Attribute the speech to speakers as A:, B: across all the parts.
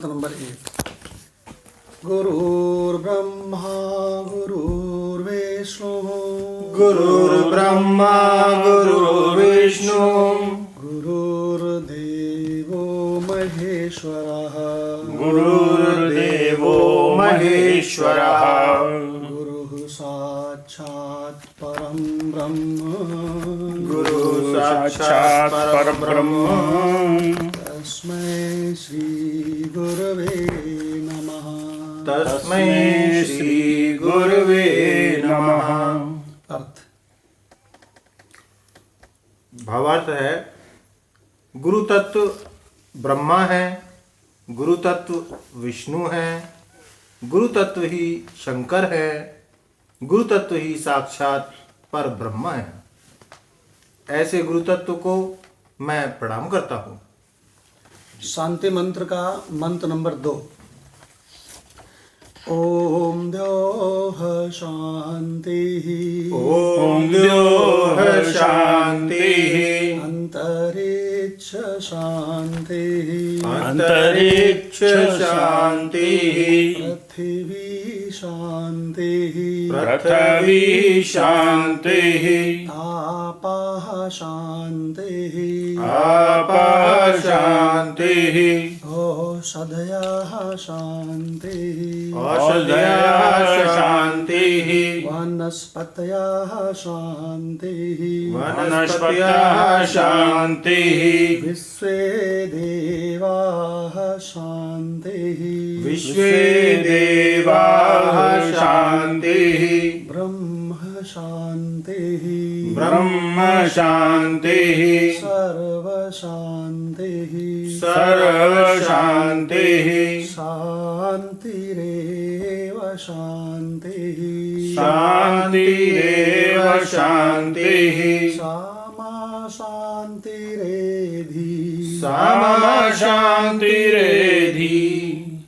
A: मंत्र नंबर 1। गुरुर्ब्रह्मा गुरुर्विष्णु
B: गुरुर्ब्रह्मा गुरुर्विष्णु
A: गुरुर्देवो महेश्वरः
B: गुरुर्देवो महेश्वरः
A: गुरुः साक्षात् परं ब्रह्म
B: गुरुः साक्षात् परब्रह्म
A: तस्मै श्री गुरवे नमः।
B: तस्मै श्री गुरवे नमः।
A: अर्थ
B: भावार्थ है, गुरु तत्व ब्रह्मा है, गुरु तत्व विष्णु है, गुरु तत्व ही शंकर है, गुरु तत्व ही साक्षात पर ब्रह्म है। ऐसे गुरु तत्व को मैं प्रणाम करता हूँ।
A: शांति मंत्र का मंत्र नंबर 2। ओम द्योः शांतिः
B: ओम द्योः शांतिः
A: अंतरिक्ष शांतिः
B: अंतरिक्ष शांतिः
A: पृथ्वी शांतिः
B: पृथ्वी शांतिः
A: आपः शांतिः
B: आपः शांतिः
A: औषधयः शांतिः
B: औषधयः शांतिः
A: वनस्पतयः शांतिः
B: वनस्पतयः शांतिः
A: विश्वे देवाः शांतिः
B: विश्वे देवाः शांतिः
A: ब्रह्म शांतिः
B: ब्रह्म शांतिः
A: सर्व शांतिः
B: सर्व शांतिः
A: शांतिरेव शांतिः
B: शांतिरेव शांतिः
A: सामा शांतिरेधि।
B: सामा शांतिरेधि।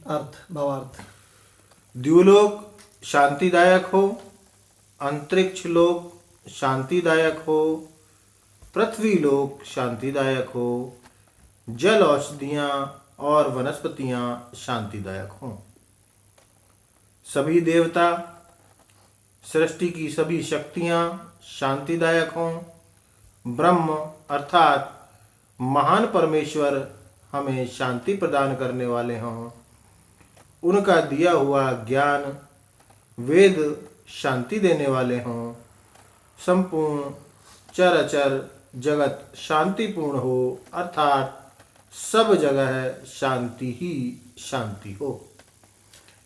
A: अर्थ भावार्थ
B: द्युलोक शांतिदायक हो, अंतरिक्ष लोक शांतिदायक हो, पृथ्वी लोक शांतिदायक हो, जल औषधियाँ और वनस्पतियाँ शांतिदायक हों। सभी देवता, सृष्टि की सभी शक्तियाँ शांतिदायक हों। ब्रह्म अर्थात महान परमेश्वर हमें शांति प्रदान करने वाले हों। उनका दिया हुआ ज्ञान वेद शांति देने वाले हों। संपूर्ण चराचर जगत शांतिपूर्ण हो, अर्थात सब जगह शांति ही शांति हो।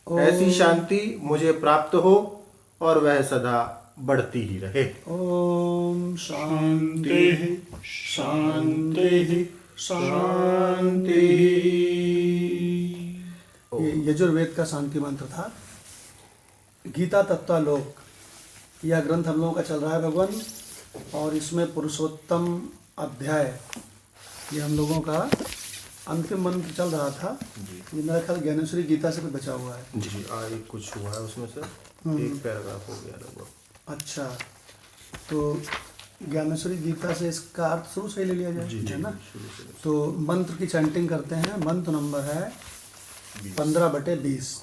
B: ऐसी शांति मुझे प्राप्त हो और वह सदा बढ़ती ही रहे।
A: ओम शांति शांति शांति। ये यजुर्वेद का शांति मंत्र था। गीता तत्वालोक यह ग्रंथ हम लोगों का चल रहा है भगवान, और इसमें पुरुषोत्तम अध्याय ये हम लोगों का अंतिम मंत्र चल रहा था। ये मेरा ख्याल ज्ञानेश्वरी गीता से भी बचा हुआ है।
B: जी, आज कुछ हुआ है उसमें से एक पैराग्राफ हो गया लगभग।
A: अच्छा, तो ज्ञानेश्वरी गीता से इसका अर्थ शुरू से ही ले लिया जाए, है ना? तो मंत्र की चैंटिंग करते हैं। मंत्र नंबर है 15/20।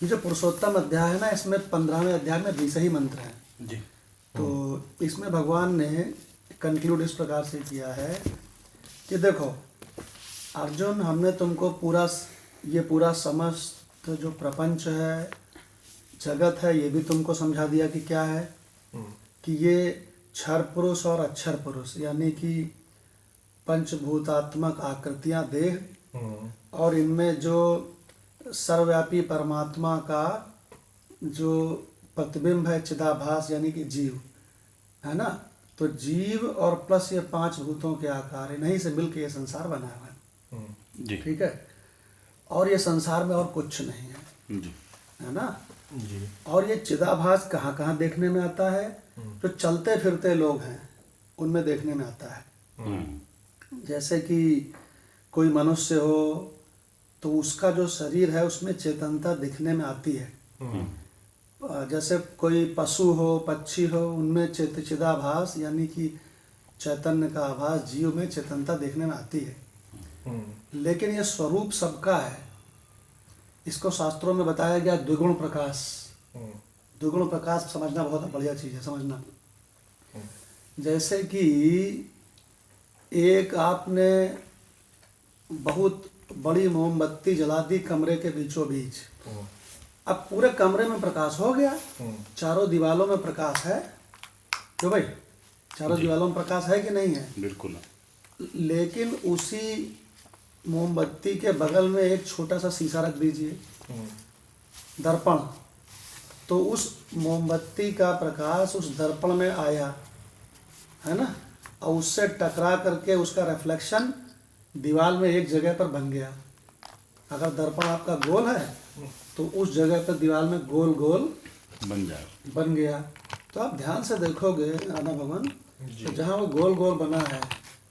A: ये जो पुरुषोत्तम अध्याय है ना, इसमें 15वें अध्याय में 20 ही मंत्र हैं
B: जी।
A: तो इसमें भगवान ने कंक्लूड इस प्रकार से किया है कि देखो अर्जुन, हमने तुमको पूरा समस्त जो प्रपंच है, जगत है, ये भी तुमको समझा दिया कि क्या है, कि ये क्षर पुरुष और अक्षर पुरुष यानी कि पंचभूतात्मक आकृतियां देह, और इनमें जो सर्वव्यापी परमात्मा का जो प्रतिबिंब है चिदाभास यानी कि जीव है ना। तो जीव और प्लस ये 5 भूतों के आकार, इन्हीं से मिलकर ये संसार बना हुआ है। ठीक है, और ये संसार में और कुछ नहीं है जी, है ना जी। और ये चिदाभास कहाँ कहाँ देखने में आता है? जो चलते फिरते लोग हैं उनमें देखने में आता है। जैसे कि कोई मनुष्य हो तो उसका जो शरीर है उसमें चेतनता दिखने में आती है। जैसे कोई पशु हो, पक्षी हो, उनमें चिदाभास यानी कि चैतन्य का आभास, जीव में चेतनता देखने में आती है। लेकिन ये स्वरूप सबका है। इसको शास्त्रों में बताया गया द्विगुण प्रकाश। द्विगुण प्रकाश समझना बहुत बढ़िया चीज़ है, समझना। जैसे कि एक आपने बहुत बड़ी मोमबत्ती जला दी कमरे के बीचों बीच, अब पूरे कमरे में प्रकाश हो गया, चारों दीवालों में प्रकाश है, क्यों भाई? चारों दीवालों में प्रकाश है कि नहीं है?
C: बिल्कुल।
A: लेकिन उसी मोमबत्ती के बगल में एक छोटा सा शीशा रख दीजिए, दर्पण, तो उस मोमबत्ती का प्रकाश उस दर्पण में आया, है ना, और उससे टकरा करके उसका रिफ्लेक्शन दीवार में एक जगह पर बन गया। अगर दर्पण आपका गोल है तो उस जगह पर दीवार में गोल गोल बन गया। तो आप ध्यान से देखोगे राधा भगवान, तो जहाँ वो गोल गोल बना है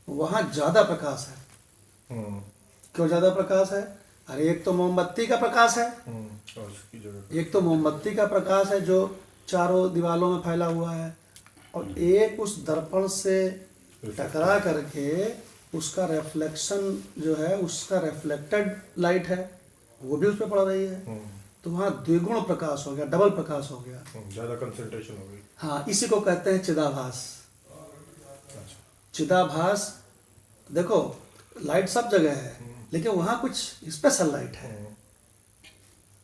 A: वहाँ ज़्यादा प्रकाश है। क्यों ज़्यादा प्रकाश है? अरे एक तो मोमबत्ती का प्रकाश है, एक तो मोमबत्ती का प्रकाश है जो चारों दीवालों में फैला हुआ है, और एक उस दर्पण से टकरा करके उसका रिफ्लेक्शन जो है, उसका रिफ्लेक्टेड लाइट है, वो भी उस पर पड़ रही है। तो वहाँ द्विगुण प्रकाश हो गया, डबल प्रकाश हो गया,
B: ज़्यादा कंसंट्रेशन हो गई।
A: हाँ, इसी को कहते हैं चिदाभास। चिदाभास, देखो लाइट सब जगह है, लेकिन वहाँ कुछ स्पेशल लाइट है।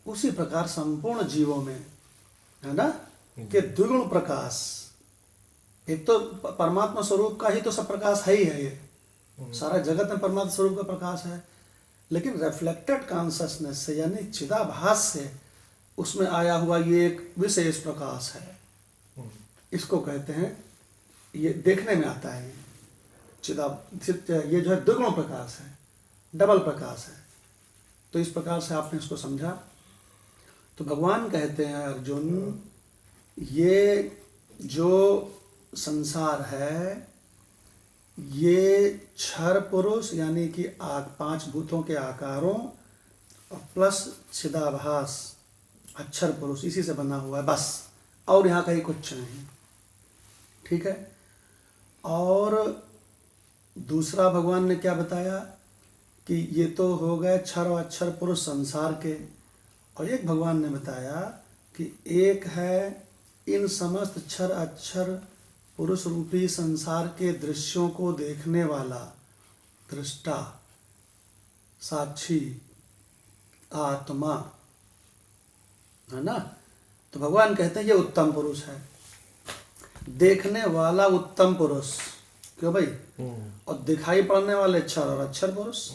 A: उसी प्रकार संपूर्ण जीवों में, है ना, कि द्विगुण प्रकाश। एक तो परमात्मा स्वरूप का ही तो सब प्रकाश है ही है, ये सारा जगत में परमात्मा स्वरूप का प्रकाश है, लेकिन रिफ्लेक्टेड कॉन्शसनेस से यानी चिदाभास से उसमें आया हुआ ये एक विशेष प्रकाश है। इसको कहते हैं, ये देखने में आता है, ये जो है द्विगुण प्रकाश है, डबल प्रकाश है। तो इस प्रकार से आपने इसको समझा। तो भगवान कहते हैं अर्जुन, ये जो संसार है ये क्षर पुरुष यानी कि पांच भूतों के आकारों और प्लस चिदाभास अक्षर पुरुष, इसी से बना हुआ है बस, और यहाँ कहीं कुछ नहीं। ठीक है। और दूसरा भगवान ने क्या बताया कि ये तो हो गए क्षर और अक्षर पुरुष संसार के, और एक भगवान ने बताया कि एक है इन समस्त क्षर अक्षर पुरुष रूपी संसार के दृश्यों को देखने वाला दृष्टा, साक्षी, आत्मा, है ना। तो भगवान कहते हैं ये उत्तम पुरुष है, देखने वाला उत्तम पुरुष, क्यों भाई, और दिखाई पड़ने वाले क्षर और अक्षर पुरुष।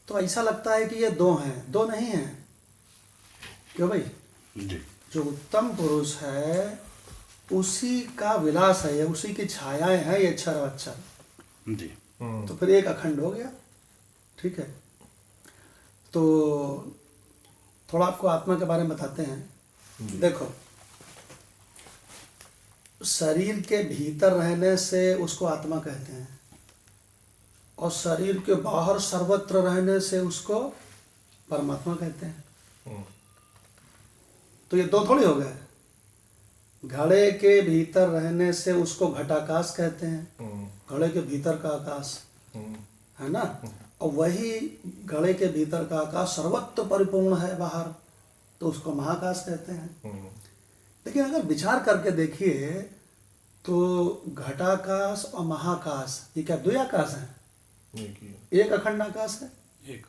A: तो ऐसा लगता है कि ये दो हैं, दो नहीं हैं, क्यों भाई? जो उत्तम पुरुष है उसी का विलास है, उसी की छायाएं हैं ये क्षर और अक्षर जी। तो फिर एक अखंड हो गया। ठीक है। तो थोड़ा आपको आत्मा के बारे में बताते हैं। देखो, शरीर के भीतर रहने से उसको आत्मा कहते हैं, और शरीर के बाहर सर्वत्र रहने से उसको परमात्मा कहते हैं। तो ये दो थोड़ी हो गए। घड़े के भीतर रहने से उसको घटाकाश कहते हैं, घड़े के भीतर का आकाश, है ना। और वही घड़े के भीतर का आकाश सर्वत्र परिपूर्ण है बाहर, तो उसको महाकाश कहते हैं। लेकिन अगर विचार करके देखिए तो घटाकाश और महाकाश ये क्या दो आकाश हैं? एक अखंड आकाश है। एक।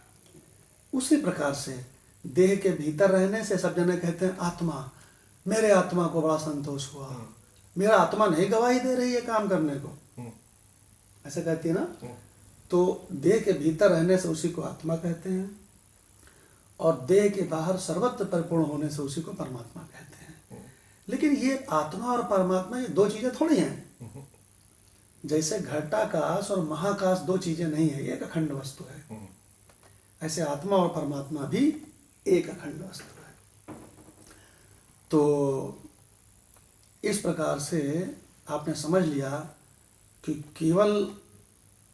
A: उसी प्रकार से देह के भीतर रहने से सब जने कहते हैं आत्मा, मेरे आत्मा को बड़ा संतोष हुआ, मेरा आत्मा नहीं गवाही दे रही है काम करने को, ऐसा कहती है ना। तो देह के भीतर रहने से उसी को आत्मा कहते हैं, और देह के बाहर सर्वत्र परिपूर्ण होने से उसी को परमात्मा कहते हैं। लेकिन ये आत्मा और परमात्मा ये दो चीजें थोड़ी हैं। जैसे घटाकाश और महाकाश दो चीजें नहीं है, एक अखंड वस्तु है, ऐसे आत्मा और परमात्मा भी एक अखंड वस्तु है। तो इस प्रकार से आपने समझ लिया कि केवल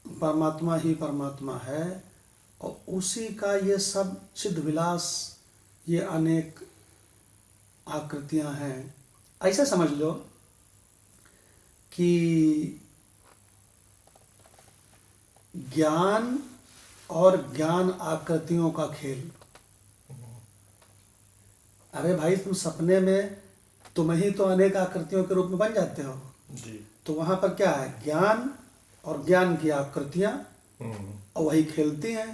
A: परमात्मा ही परमात्मा है, और उसी का ये सब चिद विलास, ये अनेक आकृतियां हैं। ऐसा समझ लो कि ज्ञान और ज्ञान आकृतियों का खेल। अरे भाई, तुम सपने में तुम ही तो अनेक आकृतियों के रूप में बन जाते हो
B: जी।
A: तो वहां पर क्या है? ज्ञान और ज्ञान की आकृतियां, और वही खेलती हैं।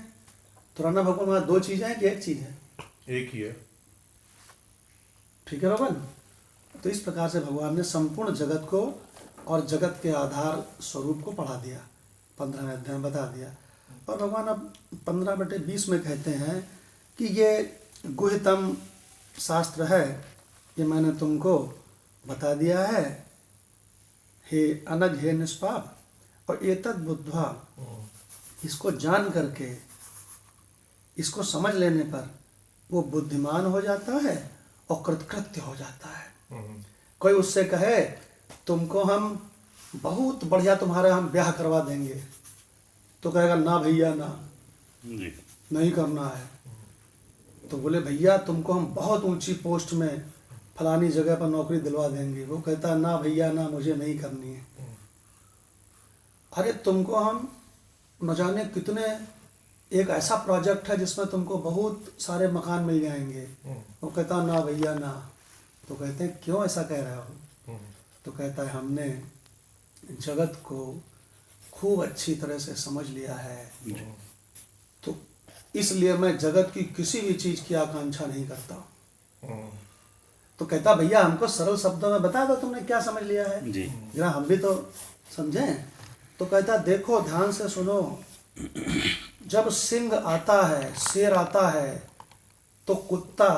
A: तो राणा भगवान वहां दो चीजें हैं कि एक चीज है?
B: एक ही है।
A: ठीक है भगवान। तो इस प्रकार से भगवान ने संपूर्ण जगत को और जगत के आधार स्वरूप को पढ़ा दिया, 15वें अध्याय में बता दिया। और भगवान अब 15/20 में कहते हैं कि ये गुह्यतम शास्त्र है, ये मैंने तुमको बता दिया है, हे अनग, हे निष्पाप। और एतद् बुद्ध्वा, इसको जान करके, इसको समझ लेने पर वो बुद्धिमान हो जाता है और कृतकृत्य हो जाता है। कोई उससे कहे तुमको हम बहुत बढ़िया तुम्हारा हम ब्याह करवा देंगे, तो कहेगा ना भैया ना,
C: जी।
A: नहीं करना है। तो बोले भैया तुमको हम बहुत ऊंची पोस्ट में फलानी जगह पर नौकरी दिलवा देंगे, वो कहता है ना भैया ना, मुझे नहीं करनी है। अरे तुमको हम न जाने कितने, एक ऐसा प्रोजेक्ट है जिसमें तुमको बहुत सारे मकान मिल जाएंगे, वो कहता ना भैया ना। तो कहते हैं क्यों ऐसा कह रहे हो? तो कहता है हमने जगत को खूब अच्छी तरह से समझ लिया है, तो इसलिए मैं जगत की किसी भी चीज की आकांक्षा नहीं करता। तो कहता भैया हमको सरल शब्दों में बता दो तुमने क्या समझ लिया है,
C: जी।
A: जरा हम भी तो समझें। तो कहता देखो ध्यान से सुनो, जब सिंह आता है, शेर आता है, तो कुत्ता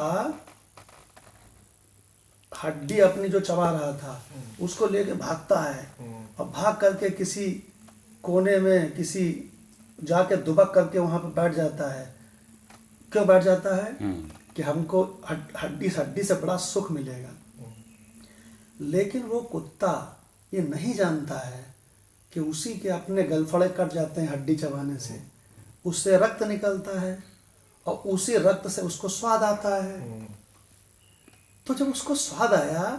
A: हड्डी अपनी जो चबा रहा था उसको लेके भागता है, और भाग करके किसी कोने में किसी जाके दुबक करके वहां पर बैठ जाता है। क्यों बैठ जाता है? कि हमको हड्डी से बड़ा सुख मिलेगा। लेकिन वो कुत्ता ये नहीं जानता है कि उसी के अपने गलफड़े कट जाते हैं हड्डी चबाने से, उससे रक्त निकलता है और उसी रक्त से उसको स्वाद आता है। तो जब उसको स्वाद आया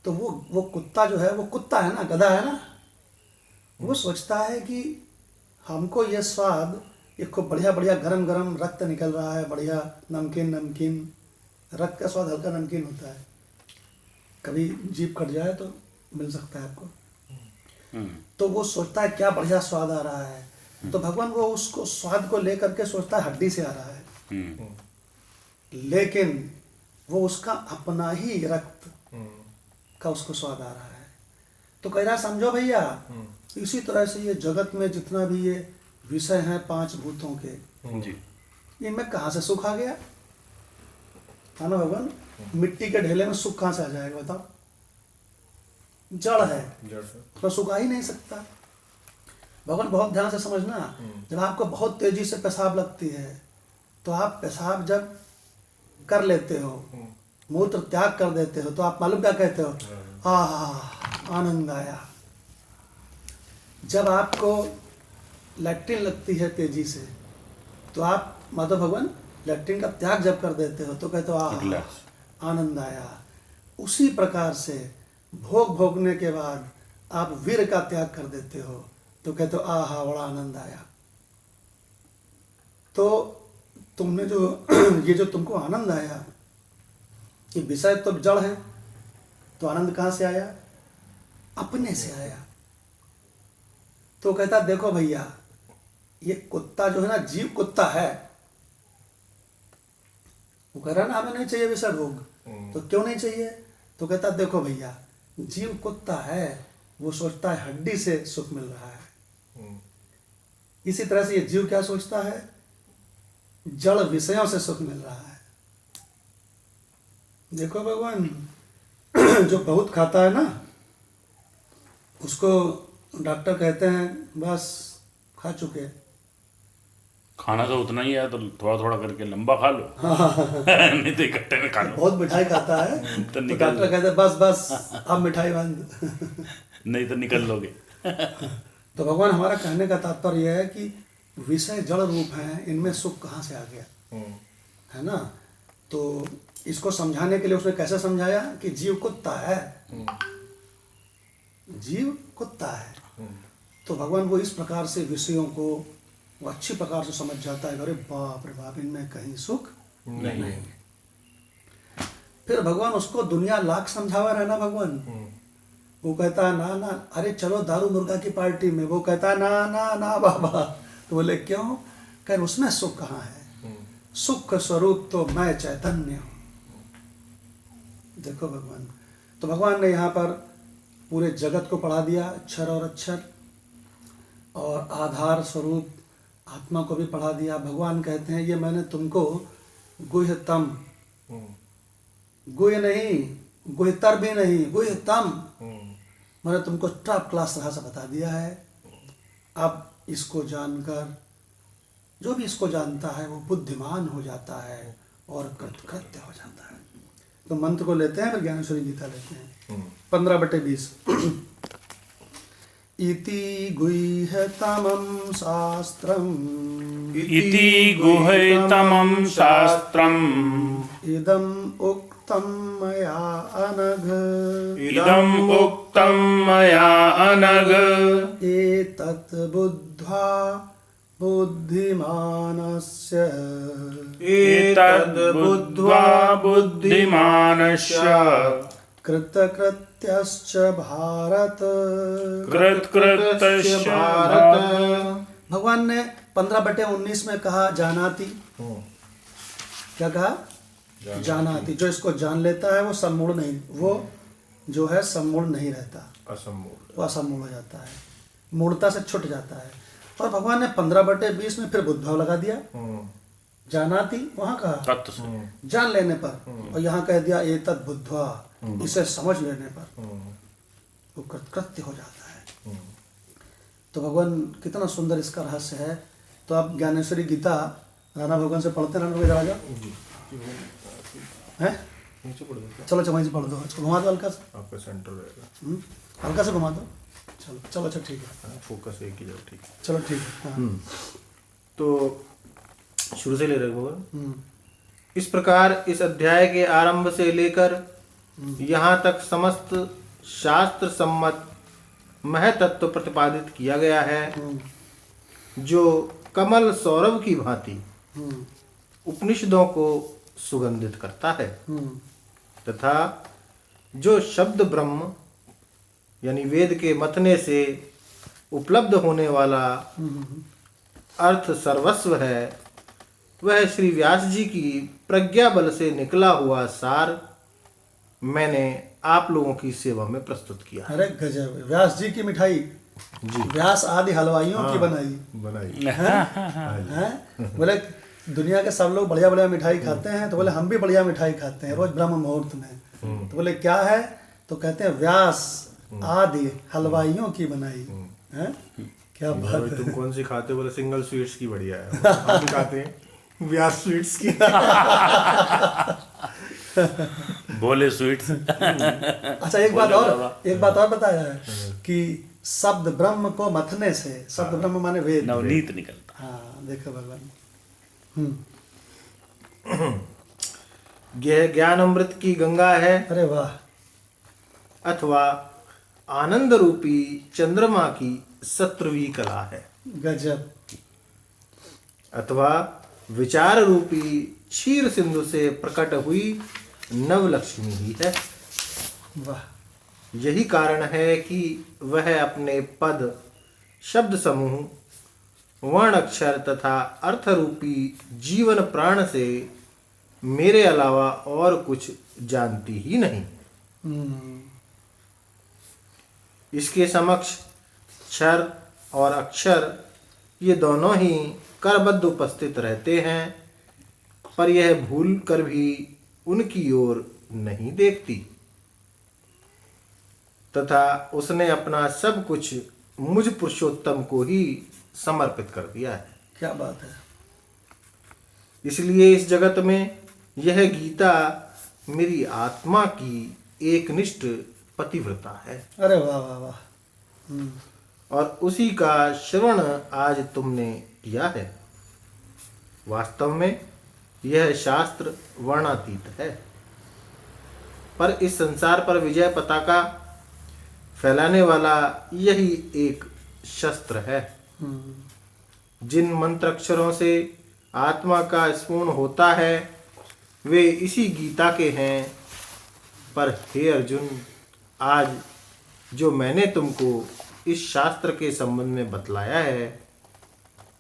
A: तो वो कुत्ता जो है, वो कुत्ता है ना, गधा है ना, वो सोचता है कि हमको ये स्वाद, ये खूब बढ़िया बढ़िया गरम गरम रक्त निकल रहा है, बढ़िया नमकीन नमकीन, रक्त का स्वाद हल्का नमकीन होता है, कभी जीभ कट जाए तो मिल सकता है आपको। तो वो सोचता है क्या बढ़िया स्वाद आ रहा है। तो भगवान वो उसको स्वाद को लेकर के सोचता है हड्डी से आ रहा है, लेकिन वो उसका अपना ही रक्त का उसको स्वाद आ रहा है। तो कह रहा समझो भैया, इसी तरह से ये जगत में जितना भी ये विषय हैं 5 भूतों के,
C: जी।
A: इनमें कहाँ से सुख आ गया? है ना भगवान? मिट्टी के ढेले में सुख कहाँ से आ जाएगा बताओ? जड़ है, तो सुख आ ही नहीं सकता। भगवान बहुत ध्यान से समझना, जब आपको बहुत तेजी से पेशाब लगती है तो आप पेशाब जब कर लेते हो, मूत्र त्याग कर देते हो, तो आप मालूम क्या कहते हो? आनंद आया। जब आपको लैट्रिन लगती है तेजी से, तो आप माधव भगवान लैट्रिन का त्याग जब कर देते हो तो कहते हो आनंद आया। उसी प्रकार से भोग भोगने के बाद आप वीर का त्याग कर देते हो तो कहते हो आहा बड़ा आनंद आया। तो तुमने जो ये जो तुमको आनंद आया, ये विषय तो जड़ है, तो आनंद कहाँ से आया? अपने से आया। तो कहता देखो भैया, ये कुत्ता जो है ना, जीव कुत्ता है, वो कह रहा ना हमें नहीं चाहिए विषय भोग, तो क्यों नहीं चाहिए? तो कहता देखो भैया, जीव कुत्ता है, वो सोचता है हड्डी से सुख मिल रहा है। इसी तरह से ये जीव क्या सोचता है? जड़ विषयों से सुख मिल रहा है। देखो भगवान, जो बहुत खाता है ना, उसको डॉक्टर कहते हैं बस खा चुके।
C: खाना तो उतना ही है, तो थोड़ा थोड़ा करके लंबा खा लो। नहीं तो इकट्ठे में खा लो।
A: बहुत मिठाई खाता है
C: तो
A: तो
C: निकल
A: डॉक्टर कहते हैं बस बस अब मिठाई बंद।
C: नहीं तो निकल लोगे।
A: तो भगवान हमारा कहने का तात्पर्य यह है कि विषय जड़ रूप हैं, इनमें सुख कहाँ से आ गया, है ना? तो इसको समझाने के लिए उसने कैसे समझाया कि जीव कुत्ता है, जीव कुत्ता है। तो भगवान वो इस प्रकार से विषयों को वो अच्छी प्रकार से समझ जाता है, अरे बाप रे बाप, इनमें कहीं सुख
B: नहीं।
A: फिर भगवान उसको दुनिया लाख समझावा रहना भगवान, वो कहता है ना ना, अरे चलो दारू मुर्गा की पार्टी में, वो कहता है ना ना ना बाबा। तो बोले क्यों? कह उसमें सुख कहाँ है, सुख स्वरूप तो मैं चैतन्य हूँ। देखो भगवान, तो भगवान ने यहाँ पर पूरे जगत को पढ़ा दिया, अक्षर और अक्षर, और आधार स्वरूप आत्मा को भी पढ़ा दिया। भगवान कहते हैं ये मैंने तुमको गुह्यतम, गुह्य नहीं, गुह्यतर भी नहीं, गुह्यतम, मैंने तुमको टॉप क्लास तरह से बता दिया है। अब इसको जानकर जो भी इसको जानता है वो बुद्धिमान हो जाता है और कृतकृत्य हो जाता है। तो मंत्र को लेते हैं, फिर ज्ञानेश्वरी गीता लेते हैं। 15/20 इति गुह्यतमं शास्त्रम्,
C: इति गुह्यतमं शास्त्रम्,
A: इदम् उक्तं मया अनघ,
C: इदम् उक्तं मया अनघ,
A: एतत् बुद्ध्वा बुद्धिमानस्य,
C: एतद् बुद्ध्वा बुद्धिमानस्य,
A: कृतकृत्यश्च भारत,
C: कृतकृत्यश्च भारत।
A: भगवान ने 15/19 में कहा जानाति, क्या कहा? जानाति। जो इसको जान लेता है वो सम्मूढ़ नहीं, वो जो है सम्मूढ़ नहीं रहता,
B: असम्मूढ़,
A: वो असम्मूढ़ हो जाता है, मूढ़ता से छुट जाता है। और भगवान ने 15/20 में फिर बुद्धभाव लगा दिया, जानाति वहां कहा
C: तत्व से।
A: जान लेने पर, और यहाँ कह दिया एतत् बुद्ध्वा, इसे समझ लेने पर वो कृतकृत्य हो जाता है। तो भगवान कितना सुंदर इसका रहस्य है। तो आप ज्ञानेश्वरी गीता राणा भगवान से पढ़ते रहना, राजा हैं?
B: नीचे पढ़ दो,
A: चलो चलो वहीं से पढ़ दो, इसको घुमा दो हल्का से,
B: आपका सेंटर रहेगा,
A: हल्का से घुमा दो। चलो चलो अच्छा ठीक है,
B: फोकस एक ही जगह, ठीक है।
A: चलो ठीक है। हाँ।
B: तो शुरू से ले रहे हो। इस प्रकार इस अध्याय के आरंभ से लेकर यहाँ तक समस्त शास्त्र सम्मत महतत्व प्रतिपादित किया गया है, जो कमल सौरभ की भांति उपनिषदों को सुगंधित करता है, तथा जो शब्द ब्रह्म यानी वेद के मतने से उपलब्ध होने वाला अर्थ सर्वस्व है, वह श्री व्यास जी की प्रज्ञा बल से निकला हुआ सार मैंने आप लोगों की सेवा में प्रस्तुत किया।
A: अरे गजब, व्यास जी की मिठाई
B: जी,
A: व्यास आदि हलवाइयों की बनाई हैं? बोले दुनिया के सब लोग बढ़िया बढ़िया मिठाई खाते हैं, तो बोले हम भी बढ़िया मिठाई खाते हैं रोज ब्रह्म मुहूर्त में। तो बोले क्या है? तो कहते हैं व्यास आदि हलवाइयों की बनाई है। क्या बात है।
B: तुम कौन सी खाते? बोले सिंगल स्वीट्स की बढ़िया है, हम भी खाते हैं व्यास स्वीट्स की।
C: बोले स्वीट्स।
A: अच्छा एक बात और बताया है कि शब्द ब्रह्म को मथने से, शब्द ब्रह्म माने वेद,
C: नवनीत निकलता।
A: हाँ देखो भगवान।
B: यह ज्ञान अमृत की गंगा है,
A: अरे वाह,
B: अथवा आनंद रूपी चंद्रमा की 17वीं कला है,
A: गजब।
B: अथवा विचार रूपी क्षीर सिंधु से प्रकट हुई नवलक्ष्मी ही है।
A: वाह,
B: यही कारण है कि वह अपने पद, शब्द समूह, वर्ण अक्षर तथा अर्थ रूपी जीवन प्राण से मेरे अलावा और कुछ जानती ही नहीं। इसके समक्ष क्षर और अक्षर ये दोनों ही करबद्ध उपस्थित रहते हैं, पर यह भूल कर भी उनकी ओर नहीं देखती, तथा उसने अपना सब कुछ मुझ पुरुषोत्तम को ही समर्पित कर दिया है।
A: क्या बात है।
B: इसलिए इस जगत में यह गीता मेरी आत्मा की एकनिष्ठ पतिव्रता है।
A: अरे वाह वाह वाह।
B: और उसी का श्रवण आज तुमने किया है। वास्तव में यह शास्त्र वर्णातीत है, पर इस संसार पर विजय पताका फैलाने वाला यही एक शस्त्र है। जिन मंत्राक्षरों से आत्मा का स्फुरण होता है वे इसी गीता के हैं। पर हे अर्जुन, आज जो मैंने तुमको इस शास्त्र के संबंध में बतलाया है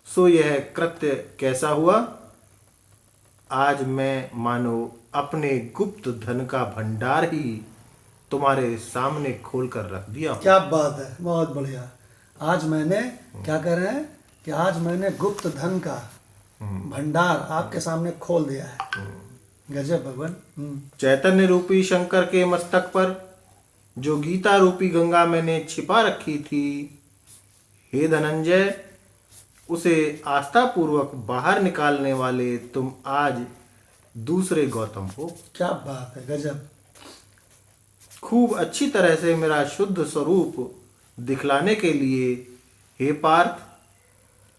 B: सो यह कृत्य कैसा हुआ? आज मैं मानो अपने गुप्त धन का भंडार ही तुम्हारे सामने खोल कर रख दिया हूं।
A: क्या बात है, बहुत बढ़िया। आज मैंने क्या कह रहे हैं कि आज मैंने गुप्त धन का भंडार आपके सामने खोल दिया है। गजब भगवान।
B: चैतन्य रूपी शंकर के मस्तक पर जो गीता रूपी गंगा मैंने छिपा रखी थी, हे धनंजय, उसे आस्था पूर्वक बाहर निकालने वाले तुम आज दूसरे गौतम हो।
A: क्या बात है, गजब।
B: खूब अच्छी तरह से मेरा शुद्ध स्वरूप दिखलाने के लिए हे पार्थ,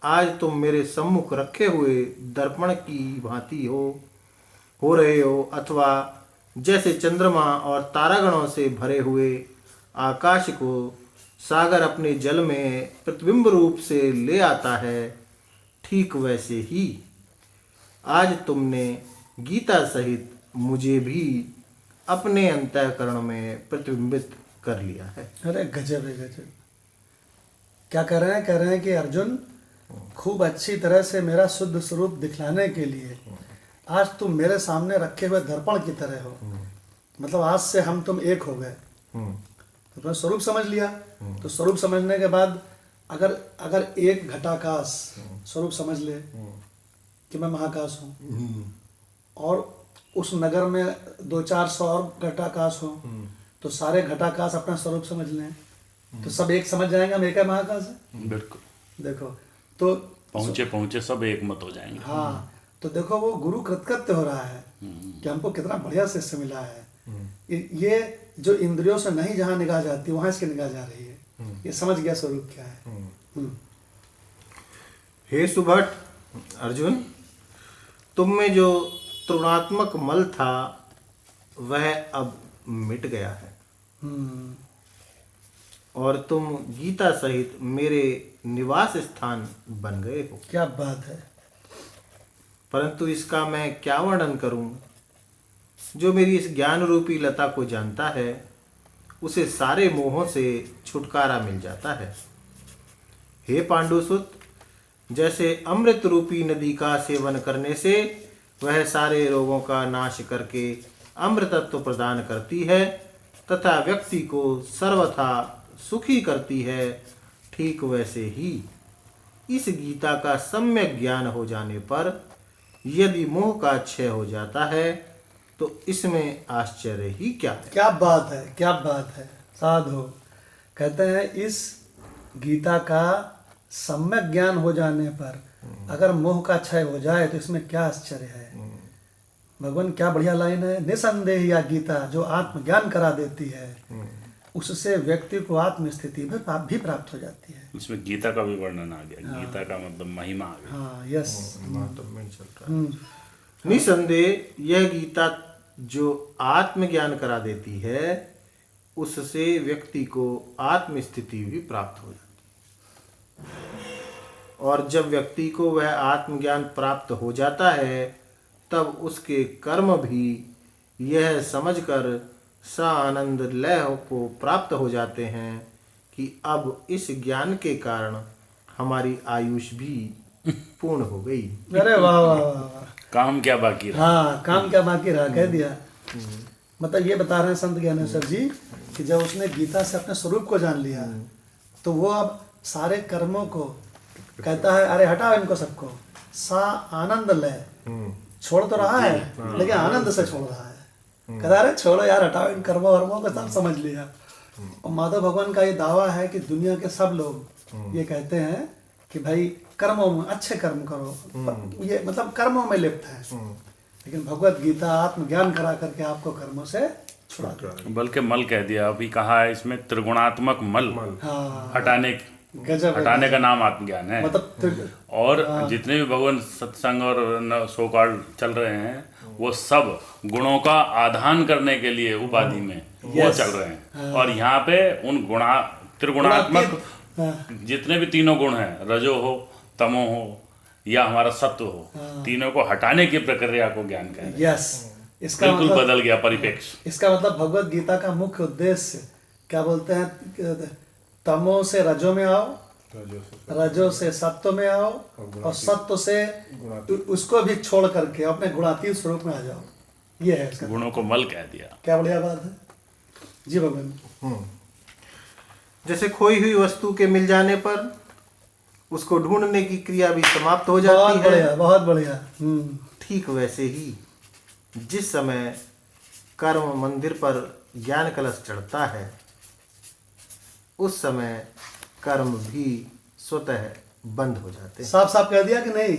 B: आज तुम मेरे सम्मुख रखे हुए दर्पण की भांति हो रहे हो, अथवा जैसे चंद्रमा और तारागणों से भरे हुए आकाश को सागर अपने जल में प्रतिबिंब रूप से ले आता है, ठीक वैसे ही आज तुमने गीता सहित मुझे भी अपने अंतःकरण में प्रतिबिंबित कर लिया है।
A: अरे गजब है, गजब। क्या कह रहे हैं? कह रहे हैं कि अर्जुन, खूब अच्छी तरह से मेरा शुद्ध स्वरूप दिखलाने के लिए आज तुम मेरे सामने रखे हुए दर्पण की तरह हो। मतलब आज से हम तुम एक हो गए। तो तुमने स्वरूप समझ लिया। तो स्वरूप समझने के बाद अगर एक घटाकाश स्वरूप समझ ले कि मैं महाकाश हूँ, और उस नगर में 200-400 और घटाकाश हो, तो सारे घटाकाश अपना स्वरूप समझ लें तो सब एक समझ जाएंगे हम एक है महाकाश है।
C: बिल्कुल।
A: देखो तो
C: पहुंचे पहुंचे सब एक मत हो जाएंगे।
A: हाँ, तो देखो वो गुरु कृतकृत्य हो रहा है कि हमको कितना बढ़िया शिष्य मिला है। ये जो इंद्रियों से नहीं जहाँ निगाह जाती वहां इसकी निगाह जा रही है। ये समझ गया स्वरूप क्या है।
B: हे सुभट अर्जुन, तुम में जो तृणात्मक मल था वह अब मिट गया है और तुम गीता सहित मेरे निवास स्थान बन गए हो।
A: क्या बात है।
B: परंतु इसका मैं क्या वर्णन करूं? जो मेरी इस ज्ञान रूपी लता को जानता है उसे सारे मोहों से छुटकारा मिल जाता है। हे पांडुसुत, जैसे अमृत रूपी नदी का सेवन करने से वह सारे रोगों का नाश करके अमृतत्व प्रदान करती है तथा व्यक्ति को सर्वथा सुखी करती है, ठीक वैसे ही इस गीता का सम्यक ज्ञान हो जाने पर यदि मोह का क्षय हो जाता है तो इसमें आश्चर्य ही क्या है।
A: क्या बात है, क्या बात है। साधु कहते हैं इस गीता का सम्यक ज्ञान हो जाने पर अगर मोह का क्षय हो जाए तो इसमें क्या आश्चर्य है। भगवान क्या बढ़िया लाइन है। निसंदेह या गीता जो आत्मज्ञान करा देती है उससे व्यक्ति को आत्म स्थिति में भी प्राप्त हो जाती है।
C: इसमें गीता का भी वर्णन आ गया। गीता का मतलब महिमा आ गया।
A: हाँ, यस।
B: में चल रहा है। निसंदेह यह गीता जो आत्मज्ञान करा देती है उससे व्यक्ति को आत्म स्थिति भी प्राप्त हो जाती है, और जब व्यक्ति को वह आत्मज्ञान प्राप्त हो जाता है तब उसके कर्म भी यह समझकर सा आनंद लय को प्राप्त हो जाते हैं कि अब इस ज्ञान के कारण हमारी आयुष भी पूर्ण हो गई।
A: अरे वाह वाह वाह।
C: काम क्या बाकी रहा।
A: हाँ, काम क्या बाकी रहा, कह दिया। मतलब ये बता रहे हैं संत ज्ञानेश्वर जी कि जब उसने गीता से अपने स्वरूप को जान लिया तो वो अब सारे कर्मों को कहता है अरे हटाओ इनको सबको, सा आनंद लय। छोड़ तो रहा है लेकिन आनंद से छोड़ रहा है। कहता अरे छोड़ो यार, हटाओ इन कर्मों वर्मों को, सब समझ लिया। और माधव भगवान का ये दावा है कि दुनिया के सब लोग ये कहते हैं कि भाई कर्मों में अच्छे कर्म करो, ये मतलब कर्मों में लिप्त है। लेकिन भगवत गीता आत्मज्ञान करा करके आपको कर्मों से छुड़ा दे।
C: बल्कि मल कह दिया। अभी कहा है इसमें त्रिगुणात्मक मल
A: हाँ,
C: हटाने का नाम आत्मज्ञान है।
A: मतलब
C: और जितने भी भगवान सत्संग और सो कॉल्ड चल रहे हैं वो सब गुणों का आधान करने के लिए उपाधि में वो चल रहे हैं। और यहाँ पे उन त्रिगुणात्मक जितने भी तीनों गुण हैं, रजो हो, तमो हो या हमारा सत्व हो, तीनों को हटाने की प्रक्रिया को ज्ञान कहते हैं।
A: यस, इसका
C: बिल्कुल
A: मतलब
C: बदल गया परिप्रेक्ष्य।
A: इसका मतलब भगवत गीता का मुख्य उद्देश्य क्या बोलते हैं, तमो से रजो में आओ, रजो से सत्व में आओ, और सत्व से उसको भी छोड़ करके अपने गुणातीत स्वरूप में आ जाओ। ये है इसका।
C: गुणों को मल कह दिया।
A: क्या बढ़िया बात है जी भगवान।
B: जैसे खोई हुई वस्तु के मिल जाने पर उसको ढूंढने की क्रिया भी समाप्त हो
A: बहुत
B: जाती है।
A: बढ़िया, बहुत बढ़िया।
B: ठीक वैसे ही जिस समय कर्म मंदिर पर ज्ञान कलश चढ़ता है, उस समय कर्म भी स्वतः बंद हो जाते हैं।
A: साफ साफ कह दिया कि नहीं,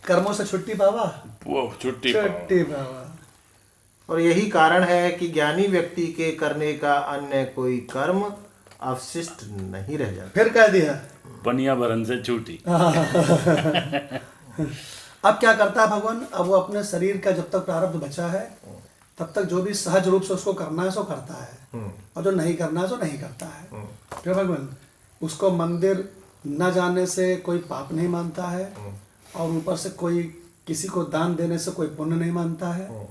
A: कर्मों से छुट्टी पावा,
C: वो छुट्टी
A: छुट्टी पावा।
B: और यही कारण है कि ज्ञानी व्यक्ति के करने का अन्य कोई कर्म अवशिष्ट नहीं रह जाता।
A: फिर कह दिया
C: पनिया भरन से छूटी।
A: अब क्या करता है भगवान, अब वो अपने शरीर का जब तक प्रारब्ध बचा है तब तक जो भी सहज रूप से उसको करना है सो करता है, और जो नहीं करना है सो नहीं करता है। फिर भगवान उसको मंदिर न जाने से कोई पाप नहीं मानता है, और ऊपर से कोई किसी को दान देने से कोई पुण्य नहीं मानता है,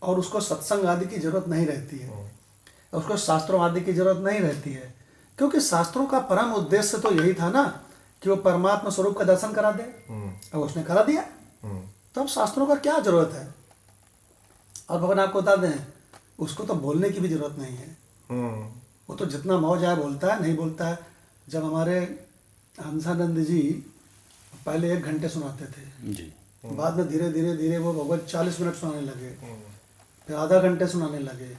A: और उसको सत्संग आदि की जरूरत नहीं रहती है, उसको शास्त्रों आदि की जरूरत नहीं रहती है, क्योंकि शास्त्रों का परम उद्देश्य तो यही था ना कि वो परमात्मा स्वरूप का दर्शन करा दे, और उसने करा दिया, तो अब शास्त्रों का क्या जरूरत है। और भगवान आपको बता दें, उसको तो बोलने की भी जरूरत नहीं है, वो तो जितना मौज आए बोलता है, नहीं बोलता है। जब हमारे हंसानंद जी पहले 1 घंटे सुनाते थे
C: जी,
A: बाद में धीरे धीरे धीरे वो भगवत 40 मिनट सुनाने लगे, फिर आधा घंटे सुनाने लगे,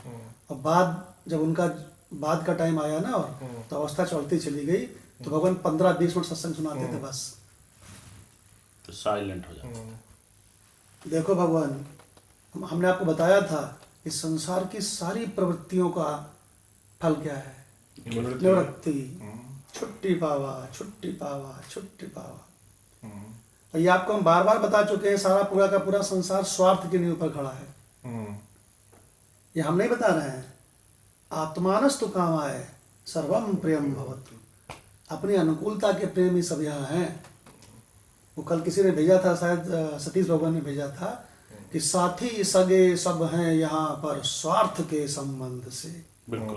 A: और बाद जब उनका बाद का टाइम आया ना, और तो अवस्था चलती चली गई, तो भगवान 15-20 मिनट सत्संग सुनाते थे बस।
C: तो साइलेंट हो जाता।
A: देखो भगवान, हमने आपको बताया था इस संसार की सारी प्रवृत्तियों का फल क्या है, निवृत्ति। छुट्टी पावा, छुट्टी पावा, छुट्टी पावा। और ये आपको हम बार बार बता चुके हैं, सारा पूरा का पूरा संसार स्वार्थ की नींव पर खड़ा है। ये हम नहीं बता रहे हैं। आत्मानस्तु कामाय सर्वम प्रियम भवतु। अपनी अनुकूलता के प्रेमी सब यहाँ हैं। वो कल किसी ने भेजा था, शायद सतीश भगवान ने भेजा था, कि साथी सगे सब हैं यहाँ पर स्वार्थ के संबंध से।
C: बिल्कुल।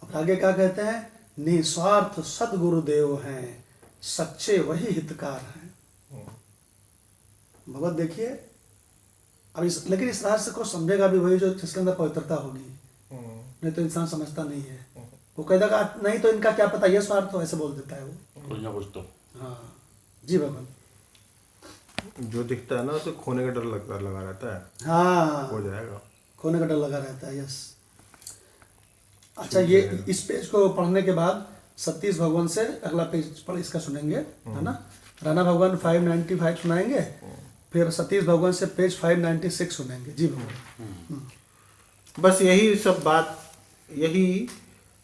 A: और आगे क्या कहते हैं, निस्वार्थ सदगुरुदेव हैं, सच्चे वही हितकार हैं। भगवत देखिए, अब लेकिन इस रहस्य को समझेगा भी वही जो जिसके अंदर पवित्रता होगी, नहीं तो इंसान समझता नहीं है। वो कहता नहीं तो इनका क्या पता, ये स्वार्थ हो, ऐसे बोल देता है वो।
C: कुछ ना कुछ तो।
A: हाँ जी भगवान।
B: जो दिखता है ना उसे खोने का डर लगा रहता है।
A: हाँ,
B: हो जाएगा,
A: खोने का डर लगा रहता है। यस। अच्छा, ये इस पेज को पढ़ने के बाद सतीश भगवान से अगला पेज पढ़ इसका सुनेंगे, है ना। राणा भगवान 595 सुनाएंगे, फिर सतीश भगवान से पेज 596 सुनेंगे। जी भगवान।
B: बस यही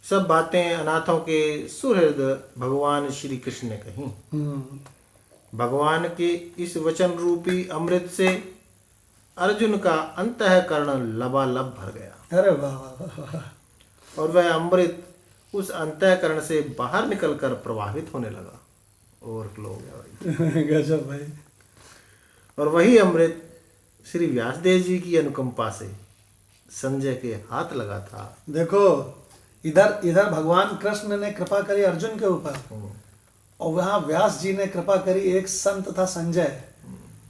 B: सब बातें अनाथों के सुहृद भगवान श्री कृष्ण ने कही। भगवान के इस वचन रूपी अमृत से अर्जुन का अंतःकरण लबालब भर गया।
A: अरे वाह वाह वाह।
B: और वह अमृत उस अंतःकरण से बाहर निकलकर प्रवाहित होने लगा। ओवरफ्लो हो गया भाई।
A: गजब भाई।
B: और वही अमृत श्री व्यासदेव जी की अनुकंपा से संजय के हाथ लगा था।
A: देखो, इधर भगवान कृष्ण ने कृपा करी अर्जुन के ऊपर, और वहाँ व्यास जी ने कृपा करी एक संत था संजय,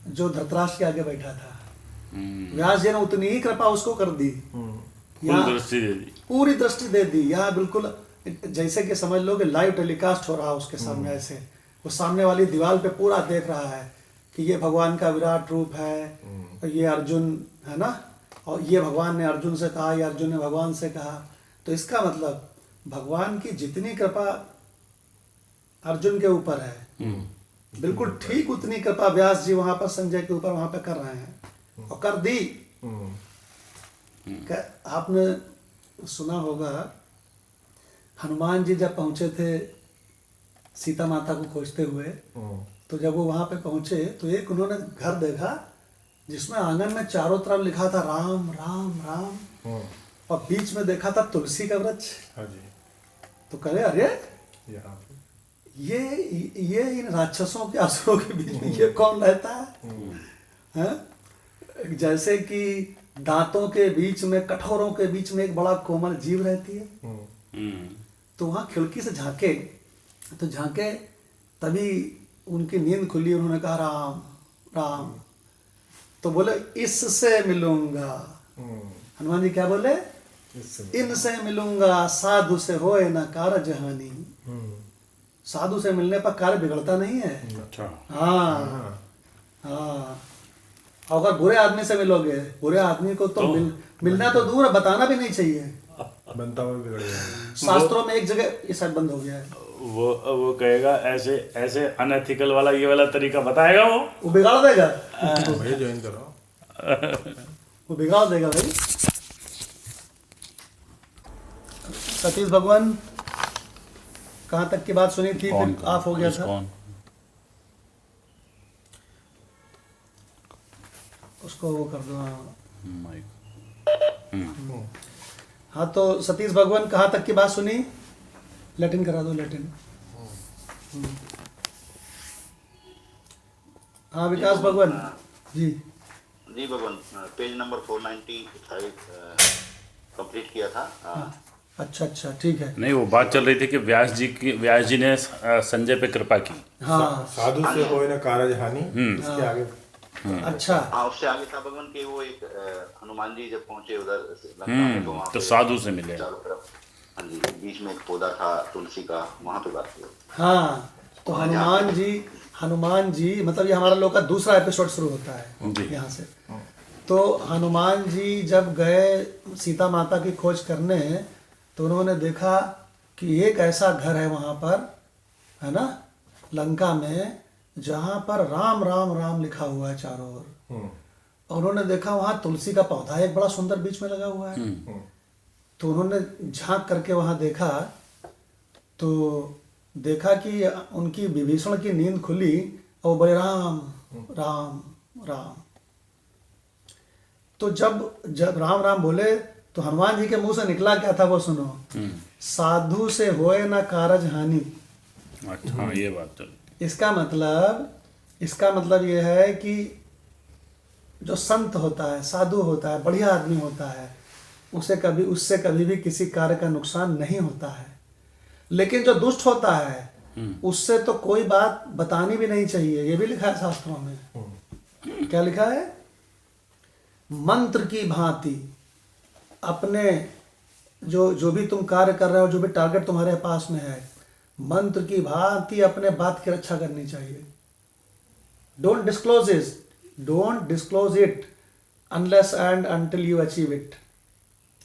A: जो धृतराष्ट्र के आगे बैठा था। व्यास जी ने उतनी ही कृपा उसको कर दी, पूरी दृष्टि दे दी। यहाँ बिल्कुल जैसे कि समझ लो कि लाइव टेलीकास्ट हो रहा है उसके सामने, ऐसे वो सामने वाली दीवार पे पूरा देख रहा है कि ये भगवान का विराट रूप है, और ये अर्जुन है ना, और ये भगवान ने अर्जुन से कहा, ये अर्जुन ने भगवान से कहा। तो इसका मतलब भगवान की जितनी कृपा अर्जुन के ऊपर है, बिल्कुल ठीक उतनी कृपा व्यास जी वहां पर संजय के ऊपर वहां पर कर रहे हैं, और कर दी। आपने सुना होगा, हनुमान जी जब पहुंचे थे सीता माता को खोजते हुए, तो जब वो वहां पे पहुंचे तो एक उन्होंने घर देखा जिसमें आंगन में चारों तरफ लिखा था राम राम राम, और बीच में देखा था तुलसी का वृक्ष। तो कहे अरे ये इन राक्षसों के असुरों के बीच में ये कौन रहता है? हैं? जैसे कि दांतों के बीच में, कठोरों के बीच में एक बड़ा कोमल जीव रहती है। तो वहां खिड़की से झांके तभी उनकी नींद खुली, उन्होंने कहा राम राम। तो बोले इससे मिलूंगा। हनुमान जी क्या बोले? इनसे मिलूंगा, साधु से होए न कारज हानि। साधु से मिलने पर कार्य बिगड़ता नहीं है।
C: अच्छा।
A: हाँ हाँ। अगर बुरे आदमी से मिलोगे, बुरे आदमी को तो मिलना तो दूर है, बताना भी नहीं चाहिए।
B: बनता हुआ बिगड़ जाएगा।
A: शास्त्रों में एक जगह ये सब बंद हो गया है।
C: वो कहेगा ऐसे ऐसे अनएथिकल वाला ये वाला तरीका बताएगा
A: वो बिगाड़ देगा।
B: भाई ज्वाइन करो।
A: वो बिगाड़ देगा भाई। सतीश भगवान कहाँ तक की बात सुनी थी? फिर ऑफ हो गया था।
C: कौन?
A: उसको वो कर दो।
C: माइक।
A: हाँ तो सतीश भगवान कहाँ तक की बात सुनी? लैटिन करा दो, लैटिन। हाँ विकास भगवान जी।
D: जी भगवान, पेज नंबर 495 कंप्लीट किया था।
A: अच्छा ठीक है।
C: नहीं, वो बात चल रही थी कि व्यास जी ने संजय पे कृपा की।
A: हाँ
B: साधु से होए न कारज हानि। इसके आगे
A: अच्छा।
D: हाँ, उससे आगे था भगवान के वो एक हनुमान जी जब पहुंचे उधर लंका में, तो वहाँ
C: तो
D: पे
C: साधु से मिले।
D: चारों तरफ, हाँ जी, बीच में एक पौधा था तुलसी का, वहाँ पे बात हुई।
A: हाँ तो हनुमान जी मतलब ये हमारा लोग का दूसरा एपिसोड शुरू होता है यहाँ से। तो हनुमान जी जब गए सीता माता की खोज करने, तो उन्होंने देखा कि एक ऐसा घर है वहाँ पर, है ना, लंका में, जहाँ पर राम राम राम लिखा हुआ है चारों ओर। और उन्होंने देखा वहाँ तुलसी का पौधा एक बड़ा सुंदर बीच में लगा हुआ है। तो उन्होंने झांक करके वहाँ देखा, तो देखा कि उनकी विभीषण की नींद खुली और बोले राम राम राम। तो जब राम राम बोले तो हनुमान जी के मुंह से निकला क्या था वो सुनो। साधु से होए ना कारज हानि।
C: अच्छा, ये बात चल।
A: इसका मतलब ये है कि जो संत होता है, साधु होता है, बढ़िया आदमी होता है, उससे कभी भी किसी कार्य का नुकसान नहीं होता है। लेकिन जो दुष्ट होता है उससे तो कोई बात बतानी भी नहीं चाहिए। ये भी लिखा है शास्त्रों में। क्या लिखा है? मंत्र की भांति अपने जो भी तुम कार्य कर रहे हो, जो भी टारगेट तुम्हारे पास में है, मंत्र की भांति अपने बात की रक्षा करनी चाहिए। Don't disclose it unless and until you achieve it.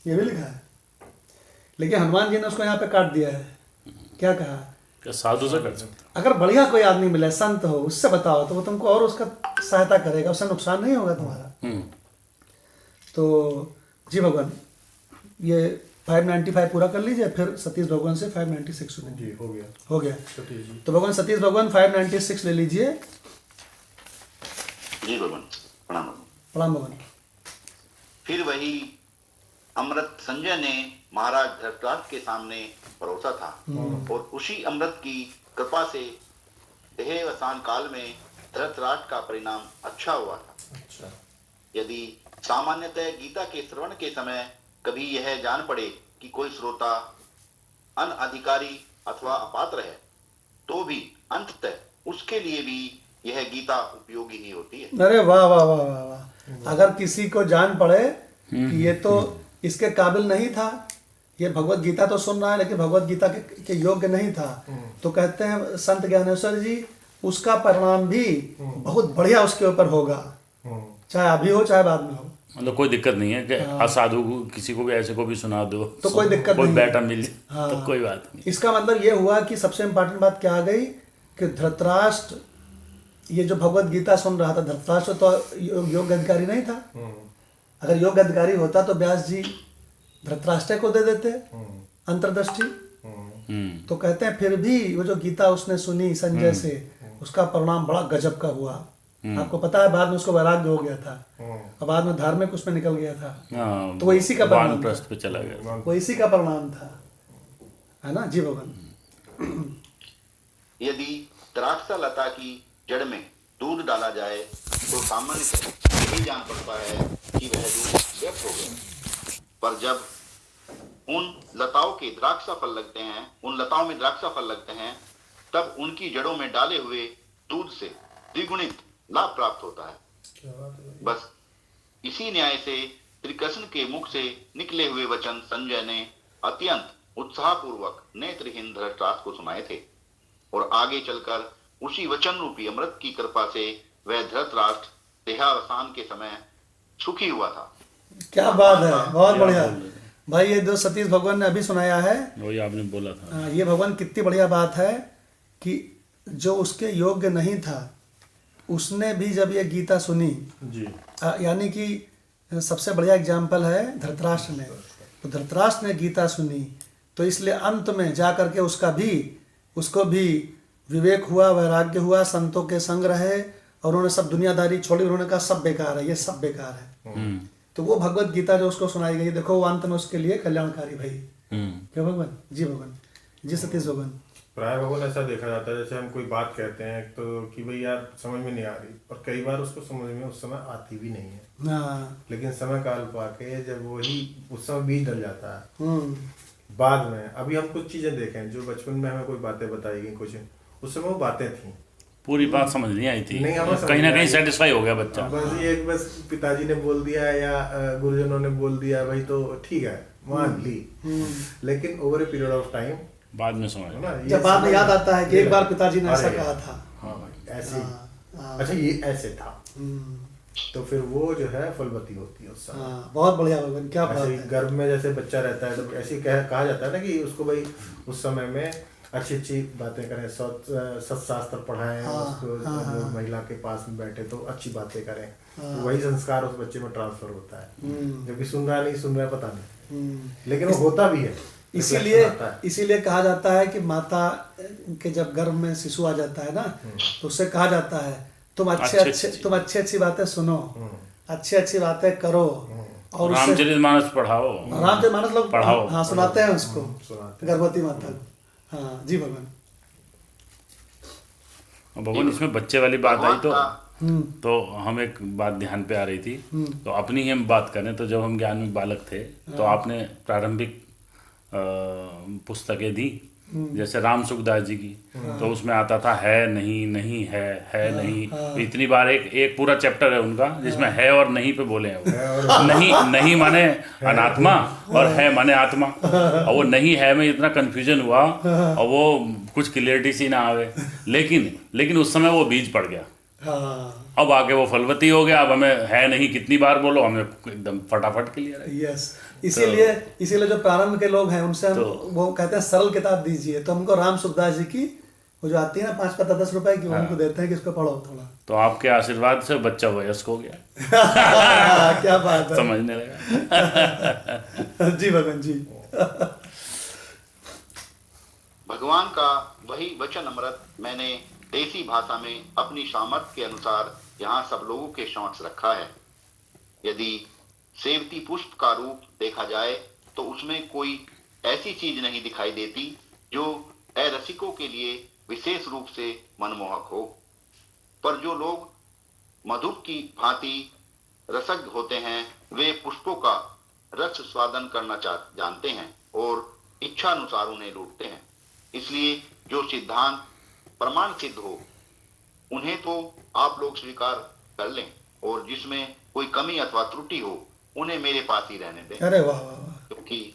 A: ये भी लिखा है। लेकिन हनुमान जी ने उसको यहाँ पे काट दिया है। क्या कहा?
C: क्या साधु से कर सकते?
A: अगर बढ़िया कोई आदमी मिले, संत हो, उससे बताओ तो वो तुमको और उसका सहायता करेगा, उससे नुकसान नहीं होगा तुम्हारा। तो जी भगवान, ये 595 पूरा कर लीजिए, फिर सतीश भगवान से 596 सुनेंगे।
B: जी
A: हो गया। तो भगवान सतीश भगवान 596 ले लीजिए।
D: जी भगवान, प्रणाम।
A: प्रणाम भगवान।
D: फिर वही अमृत संजय ने महाराज धृतराष्ट्र के सामने परोसा था, और उसी अमृत की कृपा से देहावसान काल में धृतराष्ट्र का परिणाम अच्छा हुआ था।
B: अच्छा।
D: यदि सामान्यतः गीता के श्रवण के समय कभी यह जान पड़े कि कोई श्रोता अनअधिकारी अथवा अपात्र है, तो भी अंततः उसके लिए भी यह गीता उपयोगी ही होती है।
A: अरे वाह वाह वाह वाह वाह। अगर किसी को जान पड़े कि ये तो इसके काबिल नहीं था, ये भगवत गीता तो सुन रहा है लेकिन भगवत गीता के योग्य नहीं था, तो कहते हैं संत ज्ञानेश्वर जी, उसका परिणाम भी बहुत बढ़िया उसके ऊपर होगा, चाहे अभी हो चाहे बाद में हो।
C: मतलब कोई दिक्कत नहीं है कि असाधु किसी को भी ऐसे को भी सुना दो
A: तो कोई दिक्कत
C: कोई
A: नहीं,
C: बेटा मिल जाए तो कोई बात नहीं।
A: इसका मतलब ये हुआ कि सबसे इम्पोर्टेंट बात क्या आ गई कि धृतराष्ट्र ये जो भगवत गीता सुन रहा था, धृतराष्ट्र तो योग्य अधिकारी नहीं था। अगर योग्य अधिकारी होता तो व्यास जी धृतराष्ट्र को दे देते अंतर्दृष्टि। तो कहते हैं फिर भी वो जो गीता उसने सुनी संजय से, उसका परिणाम बड़ा गजब का हुआ। आपको पता है बाद में उसको वैराग्य हो गया था और बाद में धार्मिक उसमें निकल गया था। तो वो इसी का परिणाम
C: वानप्रस्थ पे चला गया,
A: वो इसी का परिणाम था, है ना जी भगवान।
D: यदि द्राक्षा लता की जड़ में दूध डाला जाए तो सामान्यतः यही जान पड़ता है कि वह दूध व्यर्थ हो गया। पर जब उन लताओं में द्राक्षा फल लगते हैं तब उनकी जड़ों में डाले हुए दूध से द्विगुणित लाभ प्राप्त होता है। बस इसी न्याय से श्री कृष्ण के मुख से निकले हुए वचन संजय ने अत्यंत उत्साहपूर्वक नेत्रहीन धृतराष्ट्र को सुनाए थे और आगे चलकर उसी वचन रूपी अमृत की कृपा से वह धृतराष्ट्र देहावसान के समय सुखी हुआ था।
A: क्या बात है, बहुत बढ़िया भाई। ये जो सतीश भगवान ने अभी सुनाया है,
C: वही आपने बोला था।
A: ये भगवान कितनी बढ़िया बात है कि जो उसके योग्य नहीं था उसने भी जब ये गीता सुनी
B: जी।
A: यानी कि सबसे बढ़िया एग्जाम्पल है धृतराष्ट्र ने। तो धृतराष्ट्र ने गीता सुनी तो इसलिए अंत में जा करके उसको भी विवेक हुआ, वैराग्य हुआ, संतों के संग रहे और उन्होंने सब दुनियादारी छोड़ी। उन्होंने कहा सब बेकार है, ये सब बेकार है। तो वो भगवत गीता जो उसको सुनाई गई, देखो वो अंत में उसके लिए कल्याणकारी भाई। क्या भगवान जी, भगवान जी, सतीश भगवान।
B: प्राय भगवान ऐसा देखा जाता है जैसे हम कोई बात कहते हैं तो कि भाई यार समझ में नहीं आ रही, और कई बार उसको समझ में उस समय आती भी नहीं है।
A: हाँ।
B: लेकिन समय काल पाके जब वही उस समय बीज डल जाता है बाद में। अभी हम कुछ चीजें देखें जो बचपन में हमें कोई बातें बताई गई, कुछ उस समय वो बातें थी,
C: पूरी बात समझ नहीं आई थी,
B: नहीं हमें
C: कहीं ना कहीं सेटिस्फाई हो गया बच्चा।
B: बस पिताजी ने बोल दिया या गुरुजनों ने बोल दिया भाई तो ठीक है मान ली। लेकिन over a period of time
C: बाद में समझ
B: ना,
A: जब बाद में याद आता है कि एक बार पिताजी ने ऐसा कहा था।
B: हाँ भाई ऐसे, अच्छा ये ऐसे था, तो फिर वो जो है फलवती होती है उस समय।
A: बहुत बढ़िया भगवान, क्या बात है।
B: गर्भ में जैसे बच्चा रहता है तो ऐसे कहा जाता है ना कि उसको भाई उस समय में अच्छी अच्छी बातें करें, सत्शास्त्र पढ़ाएं, उसको जो महिला के पास में बैठे तो अच्छी बातें करें, तो वही संस्कार उस बच्चे में ट्रांसफर होता है। जबकि सुन रहा है पता नहीं, लेकिन वो होता भी है।
A: इसीलिए कहा जाता है कि माता के जब गर्भ में शिशु आ जाता है ना, तो उससे कहा जाता है तुम अच्छी बातें सुनो, अच्छी बातें करो और
C: रामचरितमानस पढ़ाओ।
A: रामचरितमानस लोग
C: पढ़ाओ,
A: हाँ सुनाते हैं उसको, गर्भवती माता। हाँ जी भगवान।
C: भगवान इसमें बच्चे वाली बात आई तो हम एक बात ध्यान पे आ रही थी, तो अपनी ही हम बात करें तो जब हम ज्ञान में बालक थे तो आपने प्रारंभिक पुस्तकें दी, जैसे राम सुखदास जी की, तो उसमें आता था है नहीं, नहीं है नहीं। इतनी बार एक पूरा चैप्टर है उनका जिसमें है और नहीं पे बोले हैं वो। नहीं माने अनात्मा और है माने आत्मा, और वो नहीं है में इतना कंफ्यूजन हुआ और वो कुछ क्लियरिटी सी ना आवे, लेकिन उस समय वो बीज पड़ गया। अब आके वो फलवती हो गया। अब हमें है नहीं कितनी बार बोलो, हमें एकदम फटाफट क्लियर है।
A: यस, इसीलिए जो प्रारंभ के लोग हैं उनसे हम वो कहते हैं सरल किताब दीजिए, तो हमको राम सुखदास जी की वो जो आती है ना 5 पत्ता 10 रुपए की, उनको देते हैं कि इसको पढ़ो थोड़ा।
C: तो आपके आशीर्वाद से बच्चा वयस्क हो गया।
A: क्या बात है,
C: समझने लगा।
A: जी भगवान जी।
D: भगवान का वही वचन अमृत मैंने देसी भाषा में अपनी सामर्थ्य के अनुसार यहाँ सब लोगों के समक्ष रखा है। यदि सेवती पुष्प का रूप देखा जाए तो उसमें कोई ऐसी चीज नहीं दिखाई देती जो अरसिकों के लिए विशेष रूप से मनमोहक हो, पर जो लोग मधुप की भांति रसज्ञ होते हैं वे पुष्पों का रस स्वादन करना जानते हैं और इच्छा अनुसार उन्हें लूटते हैं। इसलिए जो सिद्धांत प्रमाण सिद्ध हो उन्हें तो आप लोग स्वीकार कर लें, और जिसमें कोई कमी अथवा त्रुटि हो उन्हें मेरे पास ही रहने दें।
A: अरे वाह वाह वाह,
D: क्योंकि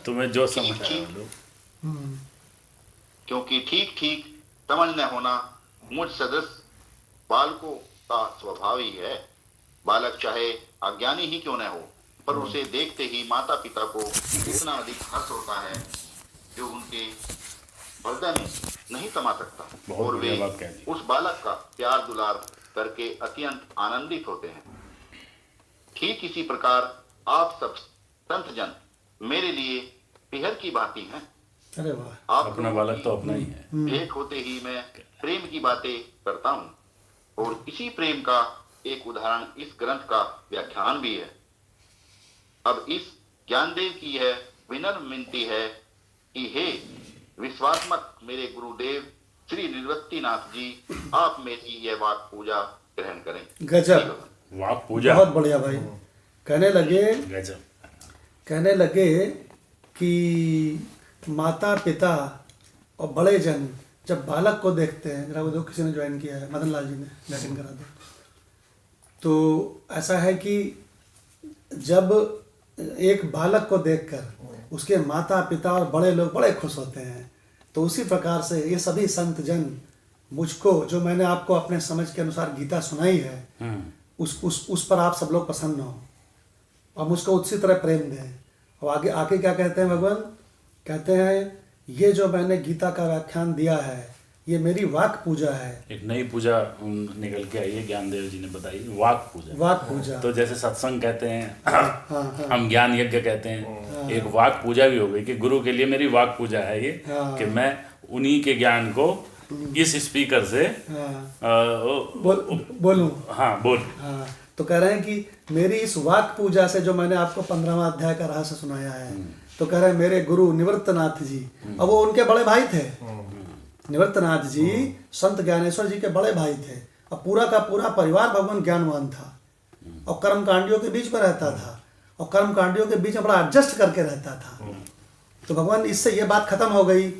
C: तुम्हें जो समझ आए
D: क्योंकि ठीक समझ न होना मुझ सदस्य बालकों का स्वभाव ही है। बालक चाहे अज्ञानी ही क्यों न हो, पर उसे देखते ही माता पिता को इतना अधिक हर्ष होता है जो उनके हृदय में नहीं समा सकता, और वे उस बालक का प्यार दुलार करके अत्यंत आनंदित होते हैं। ठीक इसी प्रकार आप सब संत जन मेरे लिए पिहर की भांति हैं।
A: अरे वाह,
D: आप
C: अपना बालक तो अपना ही है।
D: भेंट होते ही मैं प्रेम की बातें करता हूँ, और इसी प्रेम का एक उदाहरण इस ग्रंथ का व्याख्यान भी है। अब इस ज्ञानदेव की यह विनम्र विनती है कि हे विश्वासमत मेरे गुरुदेव श्री निवृत्तिनाथ जी, आप मेरी यह वाक पूजा ग्रहण करें।
A: गजब,
C: वाक पूजा
A: बहुत बढ़िया भाई। कहने
C: गजब।
A: लगे कि माता पिता और बड़े जन जब बालक को देखते हैं, जरा वो दो, किसी ने ज्वाइन किया है, मदन लाल जी ने ज्वाइन करा दो। तो ऐसा है कि जब एक बालक को देखकर उसके माता पिता और बड़े लोग बड़े खुश होते हैं, तो उसी प्रकार से ये सभी संत जन मुझको, जो मैंने आपको अपने समझ के अनुसार गीता सुनाई है, उस पर आप सब लोग प्रसन्न हो और मुझको उसी तरह प्रेम दें। और आगे आके क्या कहते हैं भगवान? कहते हैं ये जो मैंने गीता का व्याख्यान दिया है, ये मेरी वाक पूजा है।
C: एक नई पूजा निकल के आई है, ज्ञानदेव जी ने बताई, वाक पूजा।
A: वाक पूजा,
C: तो जैसे सत्संग कहते हैं,
A: हाँ,
C: हम ज्ञान यज्ञ कहते हैं, एक वाक पूजा भी हो गई कि गुरु के लिए मेरी वाक पूजा है ये, कि मैं उन्हीं के ज्ञान को इस स्पीकर से
A: बोलूं।
C: हाँ, बोल।
A: हाँ, तो कह रहे हैं कि मेरी इस वाक पूजा से, जो मैंने आपको 15वां अध्याय का रहस्य सुनाया है, तो कह रहे हैं मेरे गुरु निवृत्तनाथ जी, अब वो उनके बड़े भाई थे। निवृत्तनाथ जी संत ज्ञानेश्वर जी के बड़े भाई थे, और पूरा का पूरा परिवार भगवान ज्ञानवान था, और कर्मकांडियों के बीच में रहता था, और कर्मकांडियों के बीच में बड़ा एडजस्ट करके रहता था। तो भगवान, इससे ये बात खत्म हो गई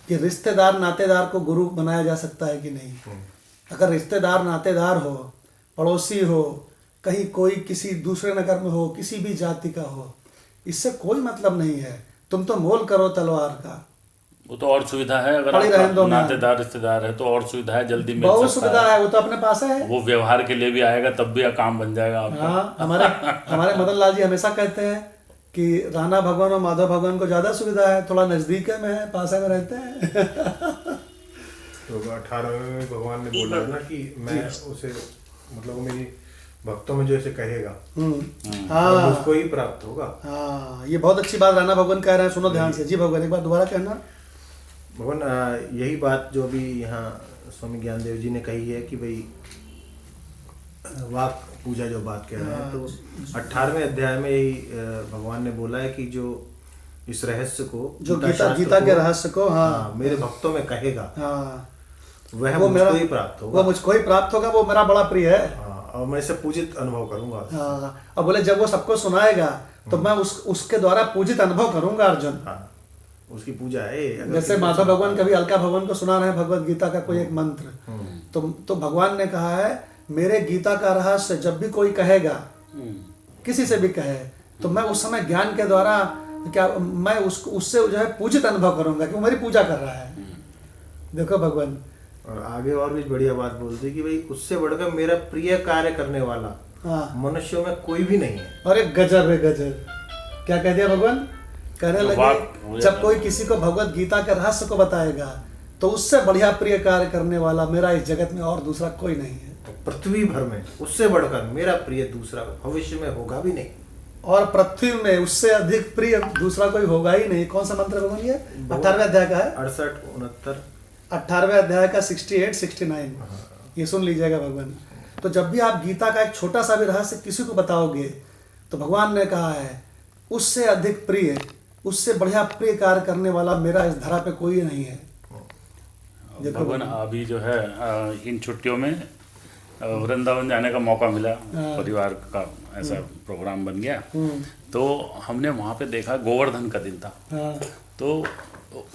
A: कि रिश्तेदार नातेदार को गुरु बनाया जा सकता है कि नहीं। अगर रिश्तेदार नातेदार हो, पड़ोसी हो, कहीं कोई किसी दूसरे नगर में हो, किसी भी जाति का हो, इससे कोई मतलब नहीं है। तुम तो मोल करो तलवार का।
C: वो तो और सुविधा है, अगर
A: पड़ी रहें
C: आपका
A: दो
C: नातेदार रिश्तेदार है तो और सुविधा है, जल्दी मिल
A: बहुत
C: सकता
A: सुविधा
C: है।
A: है, वो तो अपने पास है।
C: वो व्यवहार के लिए भी आएगा, तब भी काम बन जाएगा आपका।
A: हाँ, हमारे मदन लाल जी हमेशा कहते हैं कि राणा भगवान और माधव भगवान को ज्यादा सुविधा है, थोड़ा नजदीक में है, पास में रहते हैं।
B: तो 18वें में भगवान ने बोला ना कि मैं उसे, मतलब वो मेरी भक्तों में जो इसे कहेगा
A: हाँ,
B: उसको ही प्राप्त होगा।
A: हाँ, ये बहुत अच्छी बात राणा भगवान कह रहे हैं, सुनो ध्यान से। जी भगवान, एक बार दोबारा कहना।
B: भगवान, यही बात जो अभी यहाँ स्वामी ज्ञानदेव जी ने कही है कि भाई वाक पूजा जो बात कह रहे हैं, तो 18वें अध्याय में यही भगवान ने बोला है कि जो इस रहस्य को,
A: जो गीता के रहस्य को, हाँ,
B: मेरे भक्तों में कहेगा,
A: हाँ,
B: वह मुझको ही प्राप्त होगा।
A: वो मुझको ही प्राप्त होगा, वो मेरा बड़ा प्रिय है।
B: हाँ, और मैं इसे पूजित अनुभव करूंगा।
A: हाँ, अब बोले जब वो सबको सुनाएगा तो मैं उसके द्वारा पूजित अनुभव करूंगा अर्जुन।
B: हाँ, उसकी पूजा है।
A: जैसे माधव भगवान कभी अलका भगवान को सुना रहे हैं भगवत गीता का कोई एक मंत्र, तो भगवान ने कहा है मेरे गीता का रहस्य जब भी कोई कहेगा, किसी से भी कहे, तो मैं उस समय ज्ञान के द्वारा क्या, मैं उससे जो है पूजित अनुभव करूंगा कि वो मेरी पूजा कर रहा है। देखो भगवान,
B: और आगे और भी बढ़िया बात बोलते कि भाई उससे बढ़कर मेरा प्रिय कार्य करने वाला
A: हाँ,
B: मनुष्यों में कोई भी नहीं है।
A: अरे गजब है, गजब। क्या कह दिया भगवान? कहने लगे जब कोई किसी को भगवत गीता के रहस्य को बताएगा, तो उससे बढ़िया प्रिय कार्य करने वाला मेरा इस जगत में और दूसरा कोई नहीं है।
B: पृथ्वी भर में उससे बढ़कर मेरा प्रिय दूसरा भविष्य में होगा भी नहीं,
A: और पृथ्वी में उससे अधिक प्रिय दूसरा कोई होगा ही नहीं। कौन सा मंत्र भगवान? ये 18वें अध्याय का है,
B: 68, 69,
A: 18वें अध्याय का 68, 69। ये सुन लीजिएगा भगवान। तो जब भी आप गीता का एक छोटा सा भी रहस्य किसी को बताओगे, तो भगवान ने कहा है उससे अधिक प्रिय, उससे बढ़िया प्रिय कार्य करने वाला मेरा इस धरा पे कोई नहीं है। देखो
C: भगवान, अभी जो है इन छुट्टियों में वृंदावन जाने का मौका मिला, परिवार का ऐसा प्रोग्राम बन गया, तो हमने वहाँ पे देखा, गोवर्धन का दिन था, तो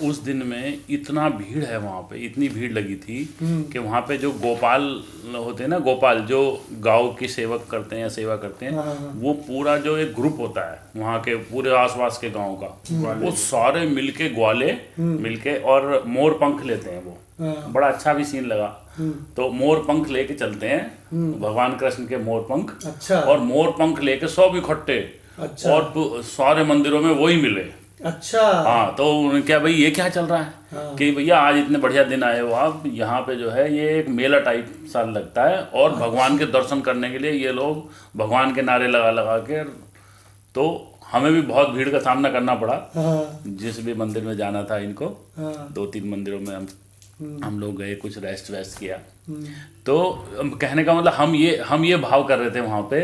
C: उस दिन में इतना भीड़ है वहाँ पे, इतनी भीड़ लगी थी कि वहाँ पे जो गोपाल होते हैं ना, गोपाल जो गांव की सेवक करते हैं या सेवा करते हैं, वो पूरा जो एक ग्रुप होता है वहाँ के पूरे आसपास के गांव का, वो सारे मिलके ग्वाले मिलके और मोर पंख लेते हैं। वो बड़ा अच्छा भी सीन लगा। तो मोर पंख लेके चलते हैं, भगवान कृष्ण के मोर पंख।
A: अच्छा।
C: और मोर पंख लेके सब इकट्ठे।
A: अच्छा।
C: और सारे मंदिरों में वही मिले।
A: अच्छा।
C: हाँ, तो उन्होंने क्या, भाई ये क्या चल रहा है? कि भैया आज इतने बढ़िया दिन आए हो आप, यहाँ पे जो है ये एक मेला टाइप सा लगता है, और भगवान के दर्शन करने के लिए ये लोग भगवान के नारे लगा लगा के, तो हमें भी बहुत भीड़ का सामना करना पड़ा। जिस भी मंदिर में जाना था इनको, 2-3 मंदिरों में हम लोग गए, कुछ रेस्ट वेस्ट किया। तो कहने का मतलब हम ये भाव कर रहे थे वहाँ पे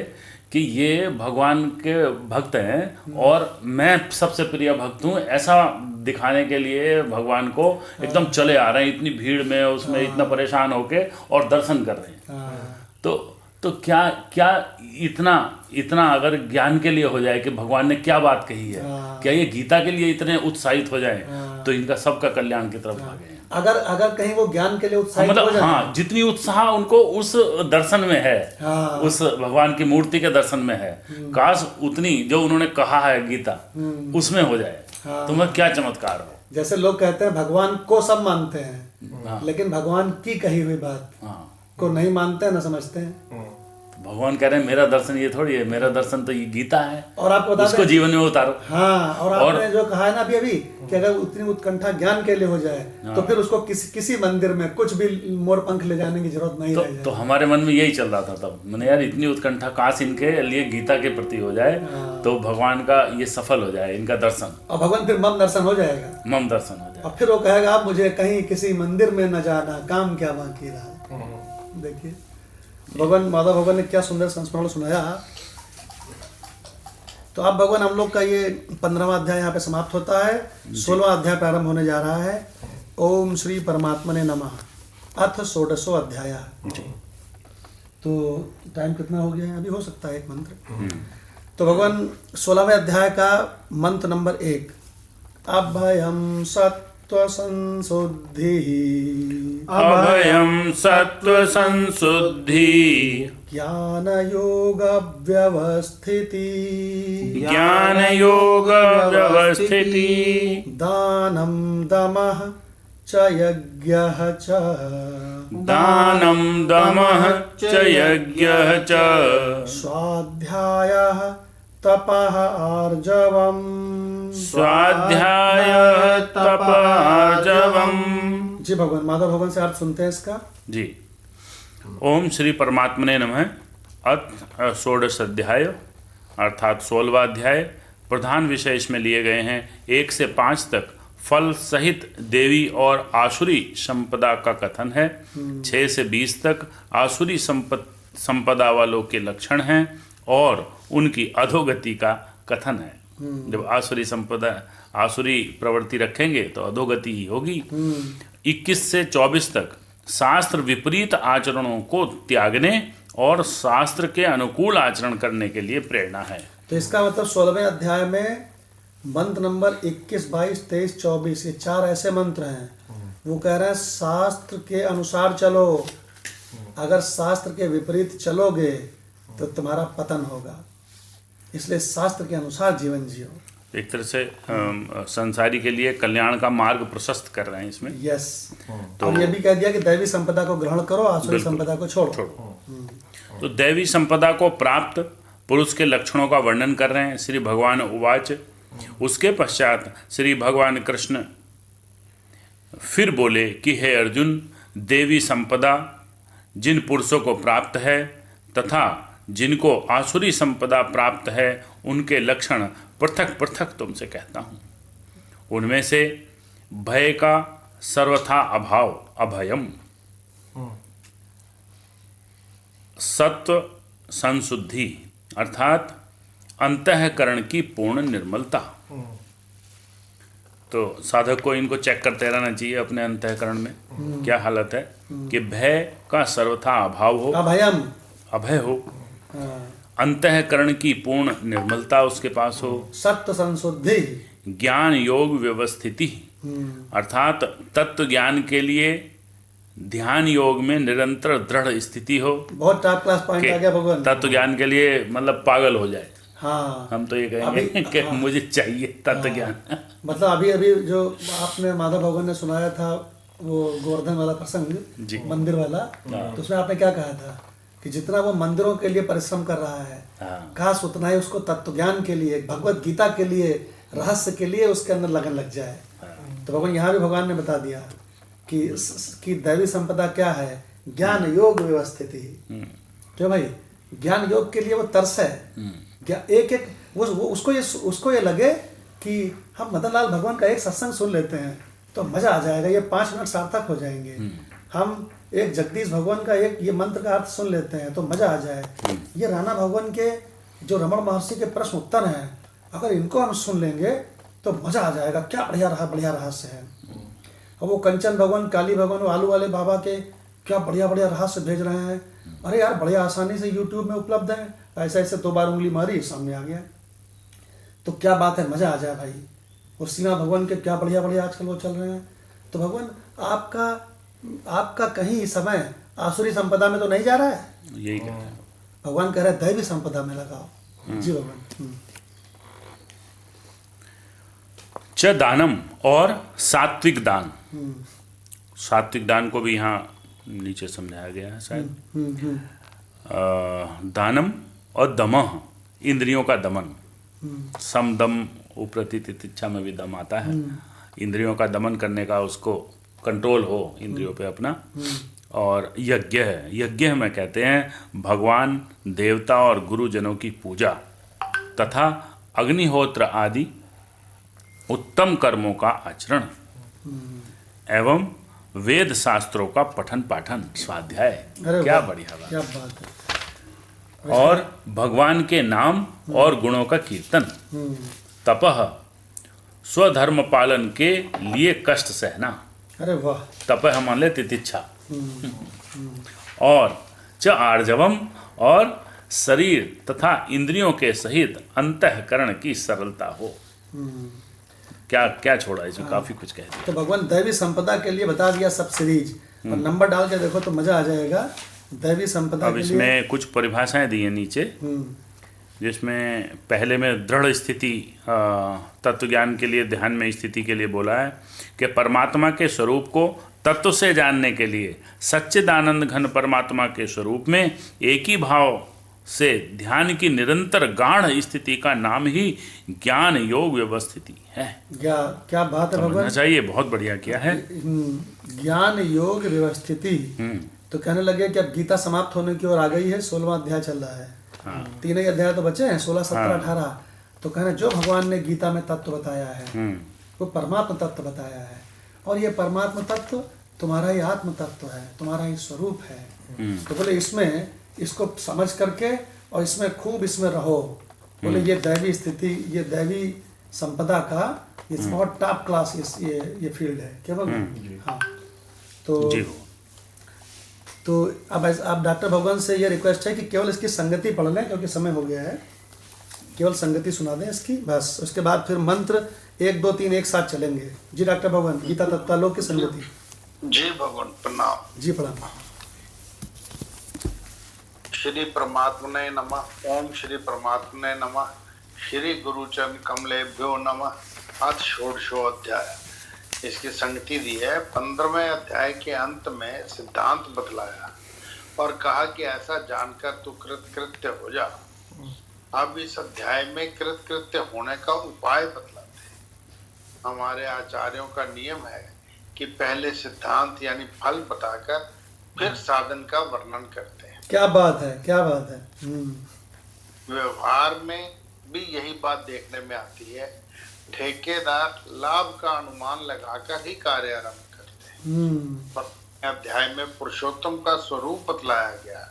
C: कि ये भगवान के भक्त हैं और मैं सबसे प्रिय भक्त हूँ, ऐसा दिखाने के लिए भगवान को एकदम चले आ रहे हैं इतनी भीड़ में, उसमें इतना परेशान होके और दर्शन कर रहे हैं। तो क्या इतना अगर ज्ञान के लिए हो जाए कि भगवान ने क्या बात कही है, क्या ये गीता के लिए इतने उत्साहित हो जाए तो इनका सबका कल्याण की तरफ भागे।
A: अगर कहीं वो ज्ञान के लिए उत्साहित हो जाए,
C: हाँ, जितनी उत्साह उनको उस दर्शन में है, उस भगवान की मूर्ति के दर्शन में है, काश उतनी जो उन्होंने कहा है गीता उसमें हो जाए तो मैं क्या चमत्कार हो।
A: जैसे लोग कहते हैं भगवान को सब मानते हैं, लेकिन भगवान की कही हुई बात को नहीं मानते हैं, ना समझते हैं।
C: भगवान कह रहे हैं मेरा दर्शन ये थोड़ी है, मेरा दर्शन तो ये गीता है,
A: और आपको बता
C: उसको जीवन में उतारो।
A: हाँ, और आपने जो कहा है ना अभी कि अगर उतनी उत्कंठा ज्ञान के लिए हो जाए तो फिर उसको किसी मंदिर में कुछ भी मोर पंख ले जाने की जरूरत नहीं रह जाए।
C: तो हमारे मन में यही चल रहा था तब, मैंने यार इतनी उत्कंठा काश इनके लिए गीता के प्रति हो जाए तो भगवान का ये सफल हो जाए, इनका दर्शन,
A: और भगवान फिर मम दर्शन हो जाएगा,
C: मम दर्शन हो जाए।
A: और फिर वो कहेगा आप मुझे कहीं किसी मंदिर में न जाना, काम क्या बाकी रहा। देखिए भगवान माधव भगवान ने क्या सुंदर संस्मरण सुनाया। तो अब भगवान हम लोग का ये 15वां अध्याय यहाँ पे समाप्त होता है, 16वां अध्याय प्रारंभ होने जा रहा है। ओम श्री परमात्मने नमः अथ षोडशो अध्याय। तो टाइम कितना हो गया है? अभी हो सकता है एक मंत्र। तो भगवान 16वें अध्याय का मंत्र नंबर 1, अभयम सत्व संशुद्धि,
C: अभयम सत्व संशुद्धि,
A: ज्ञान योग व्यवस्थिति,
C: ज्ञान योग व्यवस्थिति,
A: दानम दमः च यज्ञः च,
C: दानम दमः च यज्ञः च,
A: स्वाध्यायः तपः आर्जवम्,
C: स्वाध्याय तप आर्जवम्।
A: जी भगवान माधव भगवान से अर्थ सुनते हैं इसका।
C: जी, ओम श्री परमात्मने नमः अथ षोडश अध्याय अर्थात 16वां अध्याय। प्रधान विषय इसमें लिए गए हैं 1 से 5 तक फल सहित देवी और आसुरी संपदा का कथन है। 6 से 20 तक आसुरी संपदा वालों के लक्षण हैं और उनकी अधोगति का कथन है। जब आसुरी प्रवृत्ति रखेंगे तो अधोगति ही होगी। 21 से 24 तक शास्त्र विपरीत आचरणों को त्यागने और शास्त्र के अनुकूल आचरण करने के लिए प्रेरणा है।
A: तो इसका मतलब 16वें अध्याय में मंत्र नंबर 21, 22, 23, 24 ये 4 ऐसे मंत्र हैं। वो कह रहे हैं शास्त्र के अनुसार चलो, अगर शास्त्र के विपरीत चलोगे तो तुम्हारा पतन होगा, इसलिए शास्त्र के अनुसार जीवन जियो।
C: एक तरह से संसारी के लिए कल्याण का मार्ग प्रशस्त कर रहे हैं इसमें।
A: यस, तो ये भी कह दिया कि दैवी संपदा को ग्रहण करो, आसुरी संपदा को छोड़ो।
C: तो दैवी संपदा को प्राप्त पुरुष के लक्षणों का वर्णन कर रहे हैं श्री भगवान उवाच। उसके पश्चात श्री भगवान कृष्ण फिर बोले कि हे अर्जुन, देवी संपदा जिन पुरुषों को प्राप्त है तथा जिनको आसुरी संपदा प्राप्त है उनके लक्षण पृथक पृथक तुमसे कहता हूँ। उनमें से भय का सर्वथा अभाव अभयम, सत्व संशुद्धि अर्थात अंतःकरण की पूर्ण निर्मलता। तो साधक को इनको चेक करते रहना चाहिए अपने अंतःकरण में क्या हालत है कि भय का सर्वथा अभाव हो,
A: अभयम
C: अभय हो, अंतःकरण की पूर्ण निर्मलता उसके पास हो,
A: सत्व संशुद्धि,
C: ज्ञान योग व्यवस्थिति अर्थात तत्व ज्ञान के लिए ध्यान योग में निरंतर दृढ़ स्थिति हो।
A: बहुत टॉप क्लास पॉइंट आ गया भगवान।
C: तत्व ज्ञान के लिए मतलब पागल हो जाए।
A: हाँ,
C: हम तो ये कहेंगे कि मुझे चाहिए तत्व ज्ञान।
A: मतलब अभी जो आपने माधव भगवान ने सुनाया था वो गोवर्धन वाला प्रसंग, मंदिर वाला, तो उसमें आपने क्या कहा था कि जितना वो मंदिरों के लिए परिश्रम कर रहा है, काश उतना ही उसको तत्व ज्ञान के लिए, भगवत गीता के लिए, रहस्य के लिए उसके अंदर लगन लग जाए। तो भगवान यहाँ भी भगवान ने बता दिया कि दैवी संपदा क्या है, ज्ञान योग व्यवस्थिति। क्यों भाई, ज्ञान योग के लिए वो तरस है। एक उसको ये लगे कि हम मदन लाल भगवान का एक सत्संग सुन लेते हैं तो मजा आ जाएगा, ये 5 मिनट सार्थक हो जाएंगे। हम एक जगदीश भगवान का एक ये मंत्र का अर्थ सुन लेते हैं तो मजा आ जाए। ये राणा भगवान के जो रमण महर्षि के प्रश्न उत्तर हैं, अगर इनको हम सुन लेंगे तो मजा आ जाएगा। क्या बढ़िया रहस्य है। और वो कंचन भगवान, काली भगवान, वो आलू वाले बाबा के क्या बढ़िया रहस्य भेज रहे हैं। अरे यार, बढ़िया आसानी से यूट्यूब में उपलब्ध है। ऐसे 2 बार उंगली मारी, सामने आ गया। तो क्या बात है, मजा आ जाए भाई। और सीमा भगवान के क्या बढ़िया आजकल वो चल रहे हैं। तो भगवान आपका कहीं समय आसुरी संपदा में तो नहीं जा रहा है।
C: यही कहते हैं
A: भगवान कह रहे हैं दैवी संपदा में लगाओ। जी भगवान।
C: च दानम, और सात्विक दान। सात्विक दान को भी यहाँ नीचे समझाया गया है शायद। दानम और दमः, इंद्रियों का दमन। सम दम उप्रति तितिक्षा में भी दम आता है। इंद्रियों का दमन करने का, उसको कंट्रोल हो इंद्रियों पे अपना। और यज्ञ है, यज्ञ में कहते हैं भगवान, देवता और गुरुजनों की पूजा तथा अग्निहोत्र आदि उत्तम कर्मों का आचरण एवं वेद शास्त्रों का पठन पाठन, स्वाध्याय। क्या बढ़िया बात,
A: क्या बात है।
C: और भगवान के नाम और गुणों का कीर्तन। तपह, स्वधर्म पालन के लिए कष्ट सहना।
A: अरे वाह।
C: तपह मान ले तितिक्षा। और च आर्जवम, और शरीर तथा इंद्रियों के सहित अंतःकरण की सरलता हो। क्या छोड़ा इसमें, काफी कुछ कह दिया।
A: तो भगवान दैवी संपदा के लिए बता दिया सब सीरीज, और नंबर डाल के देखो तो मजा आ जाएगा। दैवी संपदा
C: अब
A: के
C: इसमें
A: लिए
C: कुछ परिभाषाएं दी है नीचे, जिसमें पहले में दृढ़ स्थिति, तत्व ज्ञान के लिए, ध्यान में स्थिति के लिए बोला है कि परमात्मा के स्वरूप को तत्व से जानने के लिए सच्चिदानंद घन परमात्मा के स्वरूप में एक ही भाव से ध्यान की निरंतर गाढ़ स्थिति का नाम ही ज्ञान योग व्यवस्थिति है।
A: क्या बात है भगवान।
C: चाहिए, बहुत बढ़िया किया है।
A: ज्ञान योग व्यवस्थिति। तो कहने लगे कि अब गीता समाप्त होने की ओर आ गई है, 16वां अध्याय चल रहा है। 3 ही अध्याय तो बचे हैं, 16, 17, 18। तो कहने जो भगवान ने गीता में तत्व बताया है वो परमात्मा तत्व बताया है, और ये परमात्मा तत्व तुम्हारा ही आत्म तत्व है, तुम्हारा ही स्वरूप है। तो बोले इसमें इसको समझ करके और इसमें खूब इसमें रहो। बोले ये दैवी स्थिति, ये दैवी संपदा का ये बहुत टॉप क्लास ये फील्ड है। क्या बोल। हाँ। तो अब आप डॉक्टर भगवान से ये रिक्वेस्ट है कि केवल इसकी संगति पढ़ लें, क्योंकि समय हो गया है। केवल संगति सुना दें इसकी, बस। उसके बाद फिर मंत्र 1, 2, 3 एक साथ चलेंगे। जी डॉक्टर भगवान, गीता तत्वालोक की संगति।
E: जी भगवान प्रणाम।
A: जी प्रणाम।
E: श्री परमात्मने नमः। ओम श्री परमात्मने नमः। श्री गुरुचरण कमलेभ्यो नमः। अथ षोडशो अध्याय। इसकी संगति दी है। 15वें अध्याय के अंत में सिद्धांत बतलाया और कहा कि ऐसा जानकर तू कृतकृत्य हो जा। अब इस अध्याय में कृतकृत्य होने का उपाय बतलाते हैं। हमारे आचार्यों का नियम है कि पहले सिद्धांत यानी फल बताकर फिर साधन का वर्णन करते हैं।
A: क्या बात है, क्या बात है।
E: व्यवहार में भी यही बात देखने में आती है। ठेकेदार लाभ का अनुमान लगाकर ही कार्य आरंभ करते हैं। अध्याय में पुरुषोत्तम का स्वरूप बतलाया गया।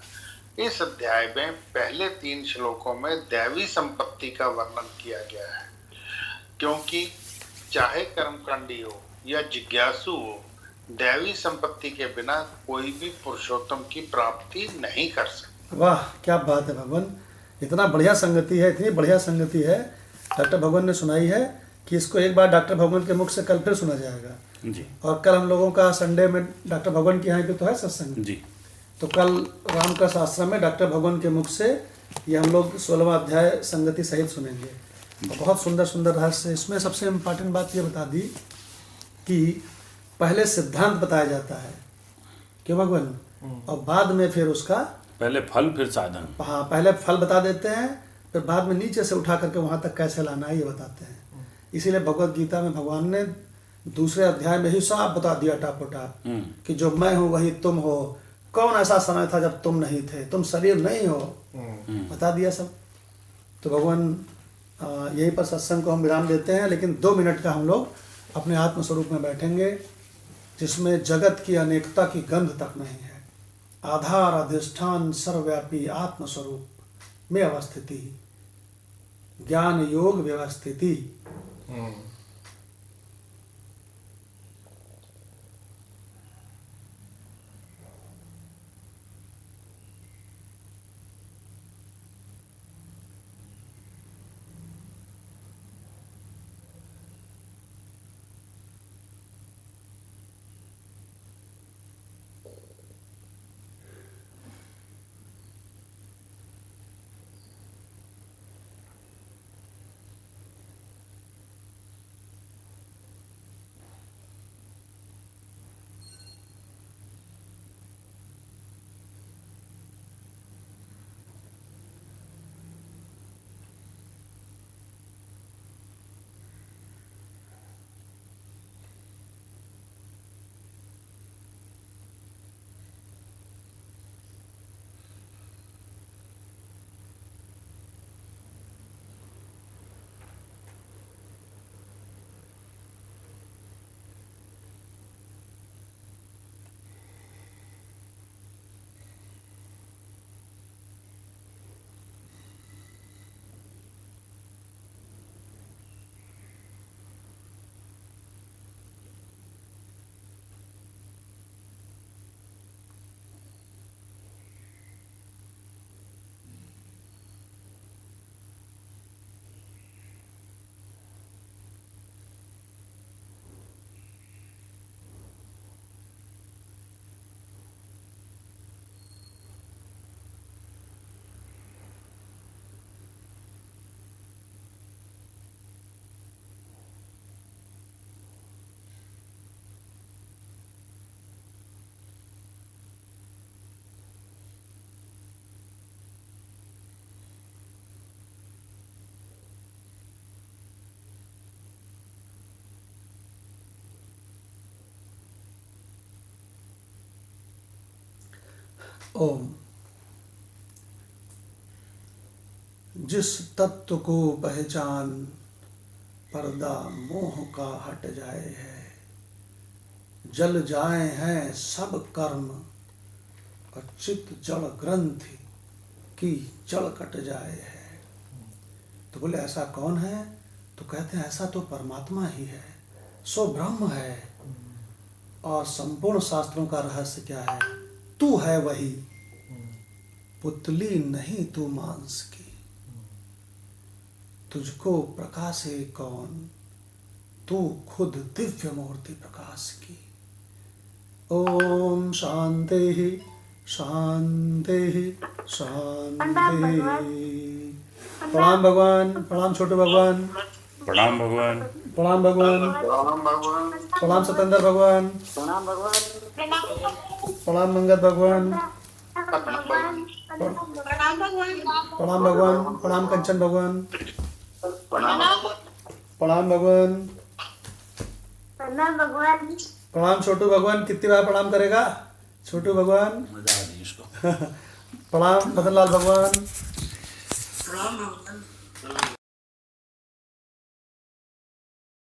E: इस अध्याय में पहले 3 श्लोकों में दैवी संपत्ति का वर्णन किया गया है, क्योंकि चाहे कर्मकांडी हो या जिज्ञासु हो, दैवी संपत्ति के बिना कोई भी पुरुषोत्तम की प्राप्ति नहीं कर सकता।
A: वाह, क्या बात है भगवान। इतना बढ़िया संगति है, इतनी बढ़िया संगति है। डॉक्टर भगवान ने सुनाई है कि इसको एक बार डॉक्टर भगवान के मुख से कल फिर सुना जाएगा
C: जी।
A: और कल हम लोगों का संडे में डॉक्टर भगवान के यहाँ पे तो है सत्संग
C: जी।
A: तो कल रामकृष्ण आश्रम में डॉक्टर भगवान के मुख से ये हम लोग 16वां अध्याय संगति सहित सुनेंगे। और बहुत सुंदर सुंदर रहस्य। इसमें सबसे इम्पोर्टेंट बात ये बता दी कि पहले सिद्धांत बताया जाता है, क्यों भगवान, और बाद में फिर उसका
C: पहले फल फिर साधन।
A: हाँ, पहले फल बता देते हैं, फिर बाद में नीचे से उठा करके वहाँ तक कैसे लाना है ये बताते हैं। इसीलिए भगवत गीता में भगवान ने 2 अध्याय में ही साफ बता दिया टापोटाप कि जो मैं हूँ वही तुम हो। कौन ऐसा समय था जब तुम नहीं थे, तुम शरीर नहीं हो, बता दिया सब। तो भगवान यहीं पर सत्संग को हम विराम देते हैं, लेकिन 2 मिनट का हम लोग अपने आत्मस्वरूप में बैठेंगे, जिसमें जगत की अनेकता की गंध तक नहीं है। आधार अधिष्ठान सर्वव्यापी आत्मस्वरूप में अवस्थिति, ज्ञान योग व्यवस्थिति। ओम। जिस तत्व को पहचान पर्दा मोह का हट जाए है, जल जाए हैं सब कर्म और चित्त जड़ ग्रंथि की जड़ कट जाए है। तो बोले ऐसा कौन है? तो कहते हैं ऐसा तो परमात्मा ही है, सो ब्रह्म है। और संपूर्ण शास्त्रों का रहस्य क्या है? तू है वही, पुतली नहीं तू मांस की, तुझको प्रकाशे कौन, तू खुद दिव्य मूर्ति प्रकाश की। ओम शांति ही शांति ही शांति। प्रणाम भगवान, प्रणाम छोटू भगवान,
C: प्रणाम भगवान,
A: प्रणाम भगवान, प्रणाम सतेंद्र भगवान, प्रणाम मंगत भगवान, प्रणाम भगवान, प्रणाम कंचन भगवान, प्रणाम भगवान, प्रणाम छोटू भगवान। कितनी बार प्रणाम करेगा छोटू भगवान?
C: मजा आ रही है इसको।
A: प्रणाम मदनलाल भगवान।